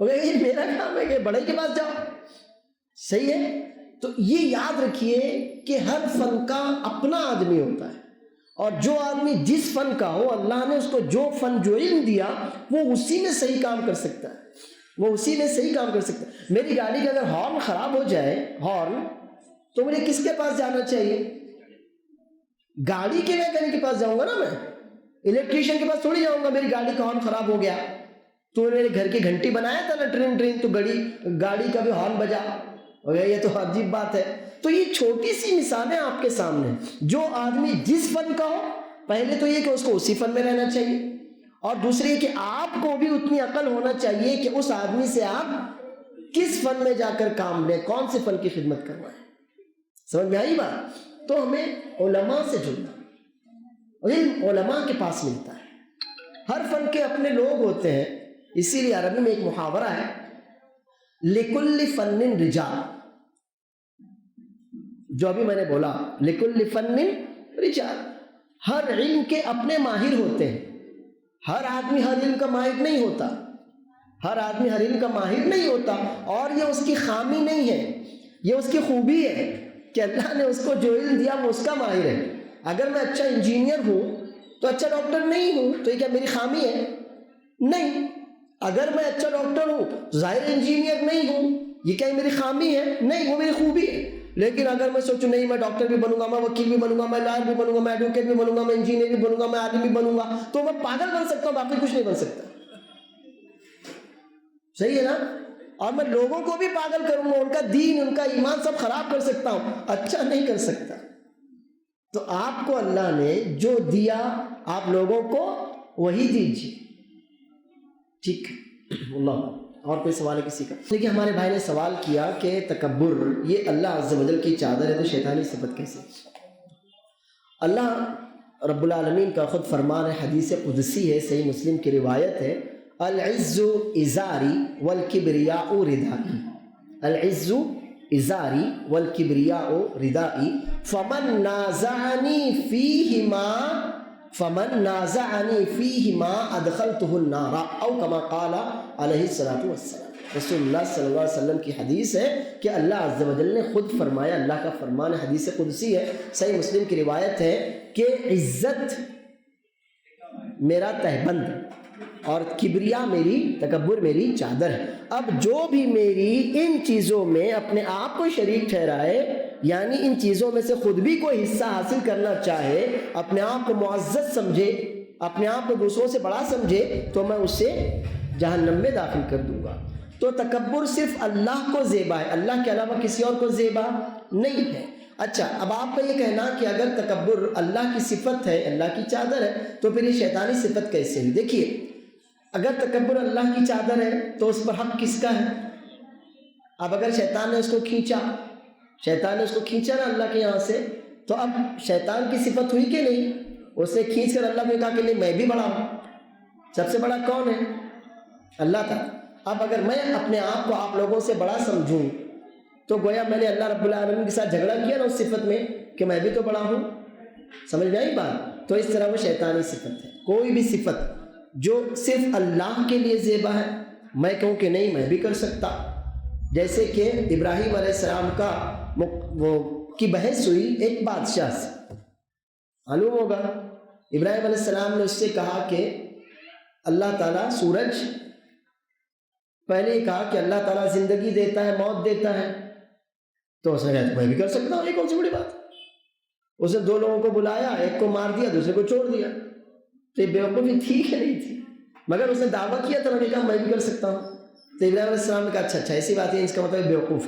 یہ میرا کام ہے کہ بڑھئی کے پاس جاؤ، صحیح ہے؟ تو یہ یاد رکھیے کہ ہر فن کا اپنا آدمی ہوتا ہے، اور جو آدمی جس فن کا ہو، اللہ نے اس کو جو فن، جو علم دیا، وہ اسی میں صحیح کام کر سکتا ہے، وہ اسی میں صحیح کام کر سکتا ہے۔ میری گاڑی کا اگر ہارن خراب ہو جائے، ہارن، تو مجھے کس کے پاس جانا چاہیے؟ گاڑی کے میکینک کے پاس جاؤں گا نا، میں الیکٹریشین کے پاس تھوڑی جاؤں گا۔ میری گاڑی کا ہارن خراب ہو گیا، تو میرے گھر کی گھنٹی بنایا تھا نا، ٹرین، تو گاڑی کا بھی ہارن بجا، یہ تو عجیب بات ہے۔ تو یہ چھوٹی سی مثالیں آپ کے سامنے، جو آدمی جس فن کا ہو، پہلے تو یہ کہ اس کو اسی فن میں رہنا چاہیے، اور دوسری یہ کہ آپ کو بھی اتنی عقل ہونا چاہیے کہ اس آدمی سے آپ کس فن میں جا کر کام لیں، کون سے فن کی خدمت کروائیں۔ سمجھ میں آئی بات؟ تو ہمیں علماء سے جڑنا، علم علماء کے پاس ملتا ہے۔ ہر فن کے اپنے لوگ ہوتے ہیں، اسی لیے عربی میں ایک محاورہ ہے، لِكُلِّ فَنٍ رِجَالٌ، جو ابھی میں نے بولا، لِكُلِّ فَنٍ رِجَالٌ، ہر علم کے اپنے ماہر ہوتے ہیں۔ ہر آدمی ہر علم کا ماہر نہیں ہوتا، ہر آدمی ہر علم کا ماہر نہیں ہوتا، اور یہ اس کی خامی نہیں ہے، یہ اس کی خوبی ہے کہ اللہ نے اس کو جو علم دیا وہ اس کا ماہر ہے۔ اگر میں اچھا انجینئر ہوں تو اچھا ڈاکٹر نہیں ہوں، تو یہ کیا میری خامی ہے؟ نہیں۔ اگر میں اچھا ڈاکٹر ہوں تو ظاہر انجینئر نہیں ہوں، یہ کیا میری خامی ہے؟ نہیں، وہ میری خوبی ہے۔ لیکن اگر میں سوچوں نہیں، میں ڈاکٹر بھی بنوں گا، میں وکیل بھی بنوں گا، میں لائر بھی بنوں گا، میں ایڈوکیٹ بھی بنوں گا، میں انجینئر بھی بنوں گا، میں عالم بھی بنوں گا، تو میں پاگل بن سکتا ہوں، باقی کچھ نہیں بن سکتا۔ صحیح ہے نا؟ اور میں لوگوں کو بھی پاگل کروں گا، ان کا دین، ان کا ایمان سب خراب کر سکتا ہوں، اچھا نہیں کر سکتا۔ تو آپ کو اللہ نے جو دیا، آپ لوگوں کو وہی دیجیے، ٹھیک ہے اللہ. اور کوئی سوال ہے کسی کا؟ دیکھیے ہمارے بھائی نے سوال کیا کہ تکبر یہ اللہ عز و جل کی چادر ہے تو شیطانی صفت کیسے؟ اللہ رب العالمین کا خود فرمان ہے، حدیث قدسی ہے، صحیح مسلم کی روایت ہے، العز ازاری والکبریاء ردائی، العز ازاری والکبریاء ردائی، فمن نازعنی فیہما ادخلتہ النار، او کما قال علیہ الصلوۃ والسلام. رسول اللہ صلی اللہ علیہ وسلم کی حدیث ہے کہ اللہ عز و جل نے خود فرمایا، اللہ کا فرمان ہے، حدیث قدسی ہے، صحیح مسلم کی روایت ہے کہ عزت میرا تہبند اور کبریا میری، تکبر میری چادر ہے. اب جو بھی میری ان چیزوں میں اپنے آپ کو شریک ٹھہرائے، یعنی ان چیزوں میں سے خود بھی کوئی حصہ حاصل کرنا چاہے، اپنے آپ کو معزز سمجھے، اپنے آپ کو دوسروں سے بڑا سمجھے، تو میں اسے جہنم میں داخل کر دوں گا. تو تکبر صرف اللہ کو زیبا ہے، اللہ کے علاوہ کسی اور کو زیبا نہیں ہے. اچھا، اب آپ کا یہ کہنا کہ اگر تکبر اللہ کی صفت ہے، اللہ کی چادر ہے، تو پھر یہ شیطانی صفت کیسے ہوئی؟ دیکھیے اگر تکبر اللہ کی چادر ہے تو اس پر حق کس کا ہے؟ اب اگر شیطان نے اس کو کھینچا، شیطان نے اس کو کھینچا نا اللہ کے یہاں سے، تو اب شیطان کی صفت ہوئی کہ نہیں؟ اس نے کھینچ کر اللہ نے کہا کہ نہیں میں بھی بڑا ہوں. سب سے بڑا کون ہے؟ اللہ تعالیٰ. اب اگر میں اپنے آپ کو آپ لوگوں سے بڑا سمجھوں تو گویا میں نے اللہ رب العالمین کے ساتھ جھگڑا کیا نا اس صفت میں کہ میں بھی تو بڑا ہوں. سمجھ میں آئی بات؟ تو اس طرح وہ شیطانی صفت ہے. کوئی بھی صفت جو صرف اللہ کے لیے زیبا ہے، میں کہوں کہ نہیں میں بھی کر سکتا. جیسے کہ ابراہیم علیہ السلام کا کی بحث ہوئی ایک بادشاہ سے، معلوم ہوگا ابراہیم علیہ السلام نے اس سے کہا کہ اللہ تعالیٰ سورج، پہلے کہا کہ اللہ تعالیٰ زندگی دیتا ہے موت دیتا ہے، تو اس نے کہا میں بھی کر سکتا ہوں، یہ کون سی بڑی بات. اس نے دو لوگوں کو بلایا، ایک کو مار دیا دوسرے کو چھوڑ دیا. تو یہ بیوقوفی تھی کہ نہیں تھی؟ مگر اس نے دعویٰ کیا تھا، نے کہا میں بھی کر سکتا ہوں. تو ابراہیم علیہ السلام نے کہا اچھا ایسی بات ہے، اس کا مطلب بیوقوف.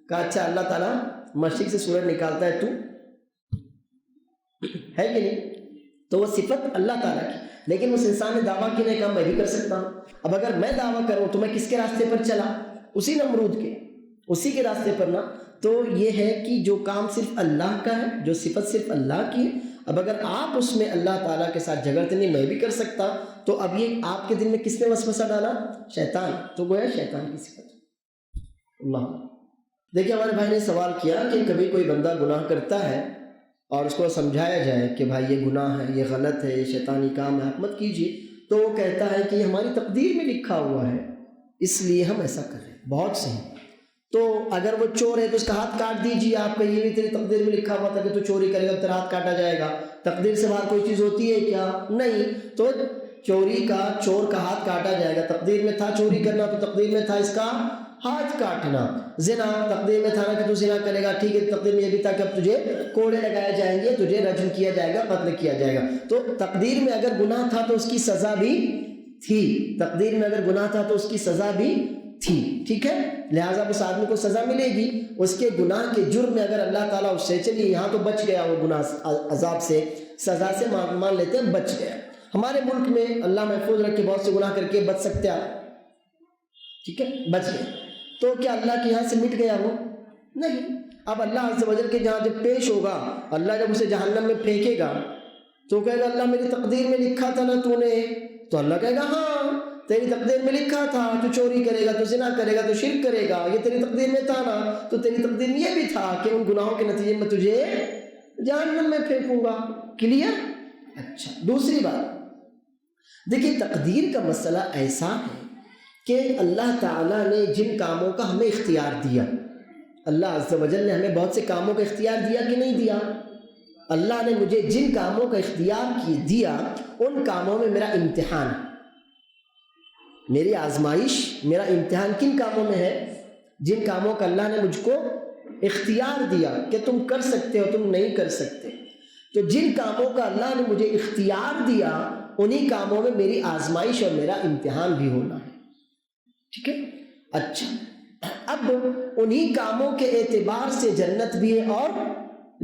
کہا اچھا اللہ تعالیٰ مشرق سے سورج نکالتا ہے، تو ہے کہ نہیں؟ تو وہ صفت اللہ تعالیٰ کی، لیکن اس انسان نے دعویٰ کیا نہیں، کہا میں بھی کر سکتا ہوں. اب اگر میں دعویٰ کروں تو میں کس کے راستے پر چلا؟ اسی نمرود کے، اسی کے راستے پر نا. تو یہ ہے کہ جو کام صرف اللہ کا ہے، جو صفت صرف اللہ کی ہے، اب اگر آپ اس میں اللہ تعالیٰ کے ساتھ جھگڑتے نہیں میں بھی کر سکتا، تو اب یہ آپ کے دل میں کس نے وسوسہ ڈالا؟ شیطان. تو گویا شیطان کی صفت اللہ. دیکھیے ہمارے بھائی نے سوال کیا کہ کبھی کوئی بندہ گناہ کرتا ہے اور اس کو سمجھایا جائے کہ بھائی یہ گناہ ہے، یہ غلط ہے، یہ شیطانی کام ہے، آپ مت کیجیے، تو وہ کہتا ہے کہ یہ ہماری تقدیر میں لکھا ہوا ہے اس لیے ہم ایسا کر رہے ہیں. بہت صحیح. تو اگر وہ چور ہے تو اس کا ہاتھ کاٹ دیجیے، آپ کا یہ بھی تیری تقدیر میں لکھا ہوا تھا کہ تو چوری کرے گا تیرا ہاتھ کاٹا جائے گا. تقدیر سے باہر کوئی چیز ہوتی ہے کیا؟ نہیں. تو چوری کا، چور کا ہاتھ کاٹا جائے گا، تقدیر میں تھا چوری کرنا تو تقدیر میں تھا اس کا ہاتھ کاٹنا. زنا تقدیر میں تھا نا کہ تو زنا کرے گا، ٹھیک ہے تقدیر میں یہ بھی تھا کہ اب تجھے کوڑے لگائے جائیں گے، تجھے رجم کیا جائے گا، قتل کیا جائے گا. تو تقدیر میں اگر گناہ تھا تو اس کی سزا بھی تھی، تقدیر میں اگر گناہ تھا تو اس کی سزا بھی تھی. ٹھیک ہے، لہٰذا اس آدمی کو سزا ملے گی. اس کے گناہ کے جرم میں اگر اللہ تعالیٰ اس سے چلیے یہاں تو بچ گیا، وہ گناہ عذاب سے، سزا سے مان لیتے ہیں بچ گیا. ہمارے ملک میں اللہ محفوظ رکھ کے بہت سے گناہ کر کے بچ سکتے آپ، ٹھیک ہے بچ گئے. تو کیا اللہ کے یہاں سے مٹ گیا وہ؟ نہیں. اب اللہ عز و جل کے جہاں جب پیش ہوگا، اللہ جب اسے جہنم میں پھینکے گا تو کہے گا اللہ میری تقدیر میں لکھا تھا نا تو نے، تو اللہ کہے گا ہاں تیری تقدیر میں لکھا تھا، تو چوری کرے گا، تو زنا کرے گا، تو شرک کرے گا، یہ تیری تقدیر میں تھا نا. تو تیری تقدیر میں یہ بھی تھا کہ ان گناہوں کے نتیجے میں تجھے جہنم میں پھینکوں گا. کلیئر؟ اچھا دوسری بات دیکھیے، تقدیر کا مسئلہ ایسا ہے کہ اللہ تعالیٰ نے جن کاموں کا ہمیں اختیار دیا، اللہ عز و جل نے ہمیں بہت سے کاموں کا اختیار دیا کہ نہیں دیا؟ اللہ نے مجھے جن کاموں کا اختیار دیا ان کاموں میں میرا امتحان، میری آزمائش، میرا امتحان کن کاموں میں ہے؟ جن کاموں کا اللہ نے مجھ کو اختیار دیا کہ تم کر سکتے ہو، تم نہیں کر سکتے. تو جن کاموں کا اللہ نے مجھے اختیار دیا انہی کاموں میں میری آزمائش اور میرا امتحان بھی ہونا ہے. ٹھیک ہے. اچھا اب انہی کاموں کے اعتبار سے جنت بھی ہے اور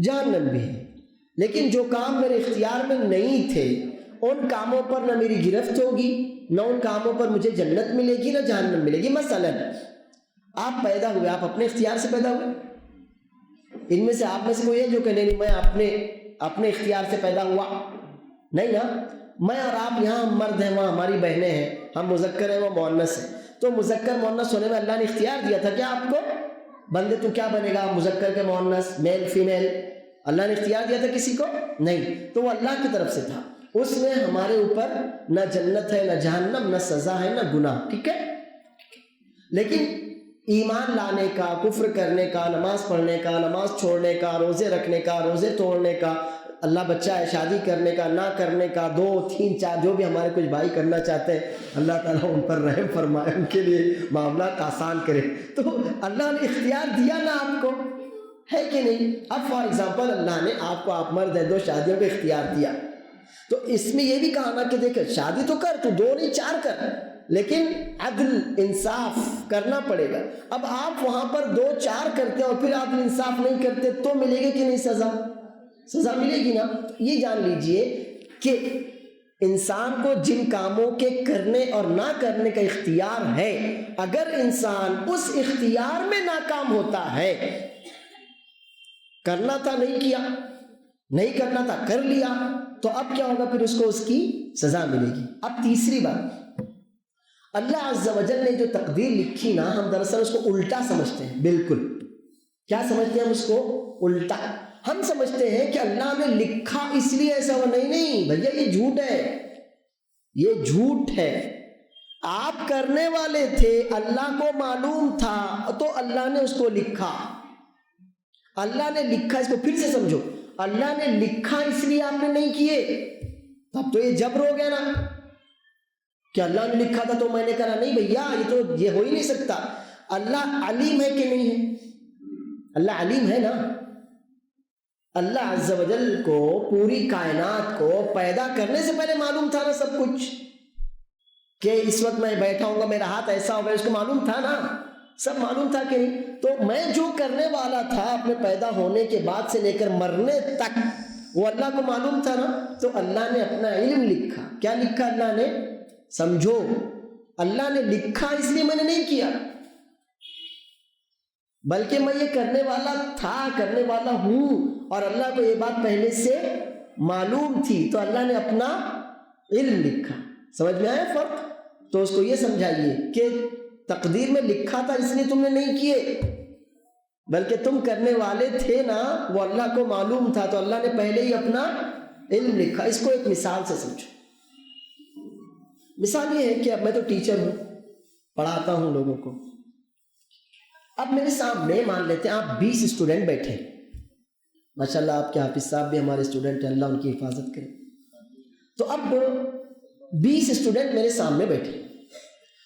جہنم بھی ہے، لیکن جو کام میرے اختیار میں نہیں تھے ان کاموں پر نہ میری گرفت ہوگی، نہ ان کاموں پر مجھے جنت ملے گی نہ جہنم ملے گی۔ مثلاً آپ پیدا ہوئے، آپ اپنے اختیار سے پیدا ہوئے، ان میں سے آپ میں سے کوئی ہے جو کہ نہیں میں اپنے اختیار سے پیدا ہوا؟ نہیں نا۔ میں اور آپ یہاں مرد ہیں، وہاں ہماری بہنیں ہیں، ہم مذکر ہیں وہ مؤنث ہیں، تو مذکر مؤنث ہونے میں اللہ نے اختیار دیا تھا کیا آپ کو؟ بندے تو کیا بنے گا، مذکر کے مؤنث، میل فیمیل، اللہ نے اختیار دیا تھا کسی کو؟ نہیں، تو وہ اللہ کی طرف سے تھا۔ اس میں ہمارے اوپر نہ جنت ہے نہ جہنم، نہ سزا ہے نہ گناہ، ٹھیک ہے؟ لیکن ایمان لانے کا، کفر کرنے کا، نماز پڑھنے کا، نماز چھوڑنے کا، روزے رکھنے کا، روزے توڑنے کا، اللہ بچہ ہے شادی کرنے کا، نہ کرنے کا، 2 3 4 جو بھی ہمارے کچھ بھائی کرنا چاہتے ہیں، اللہ تعالیٰ ان پر رحم فرمائے، ان کے لیے معاملات آسان کرے۔ تو اللہ نے اختیار دیا نا آپ کو، ہے کہ نہیں؟ اب فار ایگزامپل اللہ نے آپ کو، آپ مرد ہیں، 2 شادیوں کا اختیار دیا، تو اس میں یہ بھی کہا نا کہ دیکھ شادی تو کر، تو 2 نہیں 4 کر، لیکن عدل انصاف کرنا پڑے گا۔ اب آپ وہاں پر 2 4 کرتے اور پھر عدل انصاف نہیں کرتے تو ملے گی کہ نہیں سزا؟ سزا ملے گی نا۔ یہ جان لیجئے کہ انسان کو جن کاموں کے کرنے اور نہ کرنے کا اختیار ہے، اگر انسان اس اختیار میں ناکام ہوتا ہے، کرنا تھا نہیں کیا، نہیں کرنا تھا کر لیا، تو اب کیا ہوگا؟ پھر اس کو اس کی سزا ملے گی۔ اب تیسری بات، اللہ عز و جل نے جو تقدیر لکھی نا، ہم دراصل اس کو الٹا سمجھتے ہیں۔ بالکل کیا سمجھتے ہیں ہم اس کو؟ الٹا۔ ہم سمجھتے ہیں کہ اللہ نے لکھا اس لیے ایسا ہوا۔ نہیں بھیا، یہ جھوٹ ہے، یہ جھوٹ ہے۔ آپ کرنے والے تھے، اللہ کو معلوم تھا تو اللہ نے اس کو لکھا۔ اللہ نے لکھا، اس کو پھر سے سمجھو، اللہ نے لکھا اس لیے آپ نے نہیں کیے، تب تو یہ جبر ہو گیا نا کہ اللہ نے لکھا تھا تو میں نے کرا۔ نہیں بھیا، یہ ہو ہی نہیں سکتا۔ اللہ علیم ہے کہ نہیں ہے؟ اللہ علیم ہے نا۔ اللہ عز و جل کو پوری کائنات کو پیدا کرنے سے پہلے معلوم تھا نا سب کچھ، کہ اس وقت میں بیٹھا ہوں گا، میرا ہاتھ ایسا ہوگا، اس کو معلوم تھا نا، سب معلوم تھا کہ نہیں؟ تو میں جو کرنے والا تھا اپنے پیدا ہونے کے بعد سے لے کر مرنے تک، وہ اللہ کو معلوم تھا نا۔ تو اللہ نے اپنا علم لکھا۔ کیا لکھا اللہ نے؟ سمجھو، اللہ نے لکھا اس لیے میں نے نہیں کیا، بلکہ میں یہ کرنے والا تھا، کرنے والا ہوں، اور اللہ کو یہ بات پہلے سے معلوم تھی، تو اللہ نے اپنا علم لکھا۔ سمجھ میں آیا فرق؟ تو اس کو یہ سمجھائیے کہ تقدیر میں لکھا تھا اس لیے تم نے نہیں کیے، بلکہ تم کرنے والے تھے نا، وہ اللہ کو معلوم تھا، تو اللہ نے پہلے ہی اپنا علم لکھا۔ اس کو ایک مثال سے سمجھو۔ مثال یہ ہے کہ اب میں تو ٹیچر ہوں، پڑھاتا ہوں لوگوں کو۔ اب میرے سامنے مان لیتے ہیں آپ 20 اسٹوڈنٹ بیٹھے، ماشاءاللہ آپ کے حافظ صاحب بھی ہمارے اسٹوڈنٹ ہیں، اللہ ان کی حفاظت کرے۔ تو اب 20 اسٹوڈنٹ میرے سامنے بیٹھے،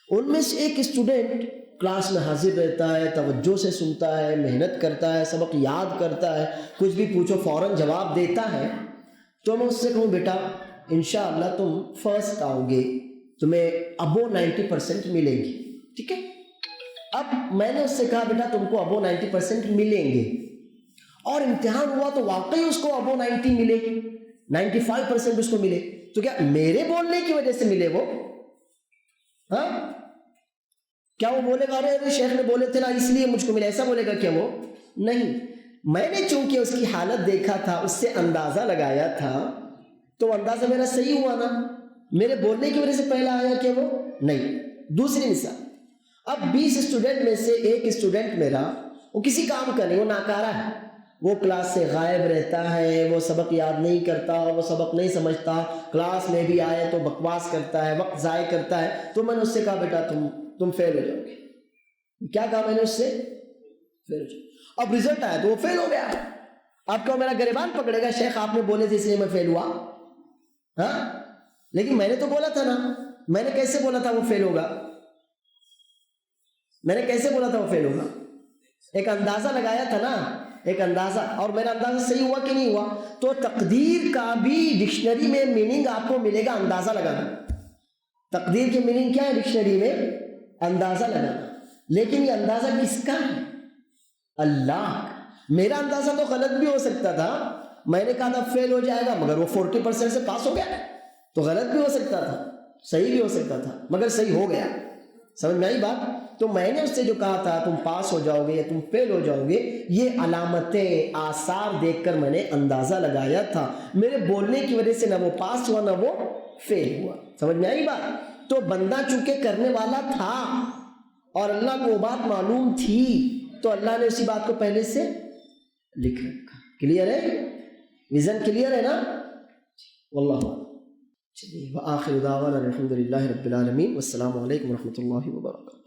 ان میں سے ایک اسٹوڈنٹ کلاس میں حاضر رہتا ہے، توجہ سے سنتا ہے، محنت کرتا ہے، سبق یاد کرتا ہے، کچھ بھی پوچھو فوراً جواب دیتا ہے۔ تو میں اس سے کہوں بیٹا انشاءاللہ تم فرسٹ آؤ گے، تمہیں ابو 90% ملیں گے، ٹھیک ہے؟ اب میں نے اس سے کہا بیٹا تم کو ابو 90% ملیں گے، اور امتحان ہوا تو واقعی اس کو ابو 90 ملے، 95% اس کو ملے، تو کیا میرے بولنے کی وجہ سے ملے وہ؟ ہاں، کیا وہ بولے گا ارے شیخ نے بولے تھے نا اس لیے مجھ کو ملے، ایسا بولے گا کیا وہ؟ نہیں، میں نے چونکہ اس کی حالت دیکھا تھا، اس سے اندازہ لگایا تھا، تو اندازہ میرا صحیح ہوا نا، میرے بولنے کی وجہ سے پہلا آیا کیا وہ؟ نہیں۔ دوسری مثال، اب 20 اسٹوڈنٹ میں سے ایک اسٹوڈنٹ میرا، وہ کسی کام کا نہیں، وہ ناکارہ ہے، وہ کلاس سے غائب رہتا ہے، وہ سبق یاد نہیں کرتا، وہ سبق نہیں سمجھتا، کلاس میں بھی آئے تو بکواس کرتا ہے، وقت ضائع کرتا ہے۔ تو میں نے اس سے کہا بیٹا تم فیل ہو جاؤ گے۔ کیا کہا میں نے اس سے؟ فیل ہو جاؤ۔ اب رزلٹ آیا تو وہ فیل ہو گیا۔ اب کیا میرا گریبان پکڑے گا شیخ آپ نے بولے تھے اس لیے میں فیل ہوا؟ ہاں، لیکن میں نے تو بولا تھا نا، میں نے کیسے بولا تھا وہ فیل ہوگا؟ میں نے کیسے بولا تھا وہ فیل ہوگا؟ ایک اندازہ لگایا تھا نا، ایک اندازہ، اور میرا اندازہ صحیح ہوا کہ نہیں ہوا؟ تو تقدیر کا بھی ڈکشنری میں میننگ آپ کو ملے گا اندازہ لگانا۔ تقدیر کی میننگ کیا ہے ڈکشنری میں؟ اندازہ لگانا۔ لیکن یہ اندازہ کس کا ہے؟ اللہ کا۔ میرا اندازہ تو غلط بھی ہو سکتا تھا، میں نے کہا تھا فیل ہو جائے گا، مگر وہ 40% سے پاس ہو گیا، تو غلط بھی ہو سکتا تھا۔ صحیح بھی ہو سکتا تھا مگر صحیح ہو گیا. سمجھ میں آئی بات؟ تو میں نے اس سے جو کہا تھا تم پاس ہو جاؤ گے یا تم فیل ہو جاؤ گے، یہ علامتیں آثار دیکھ کر میں نے اندازہ لگایا تھا. میرے بولنے کی وجہ سے نہ وہ پاس ہوا نہ وہ فیل ہوا. سمجھ میں آئی بات؟ تو بندہ چونکہ کرنے والا تھا اور اللہ کو وہ بات معلوم تھی تو اللہ نے اسی بات کو پہلے سے لکھ رکھا. کلیئر ہے؟ ویژن کلیئر ہے نا؟ واللہ اعلم. چلیے وآخر دعوانا الحمد للہ رب العالمین والسلام علیکم ورحمۃ اللہ وبرکاتہ.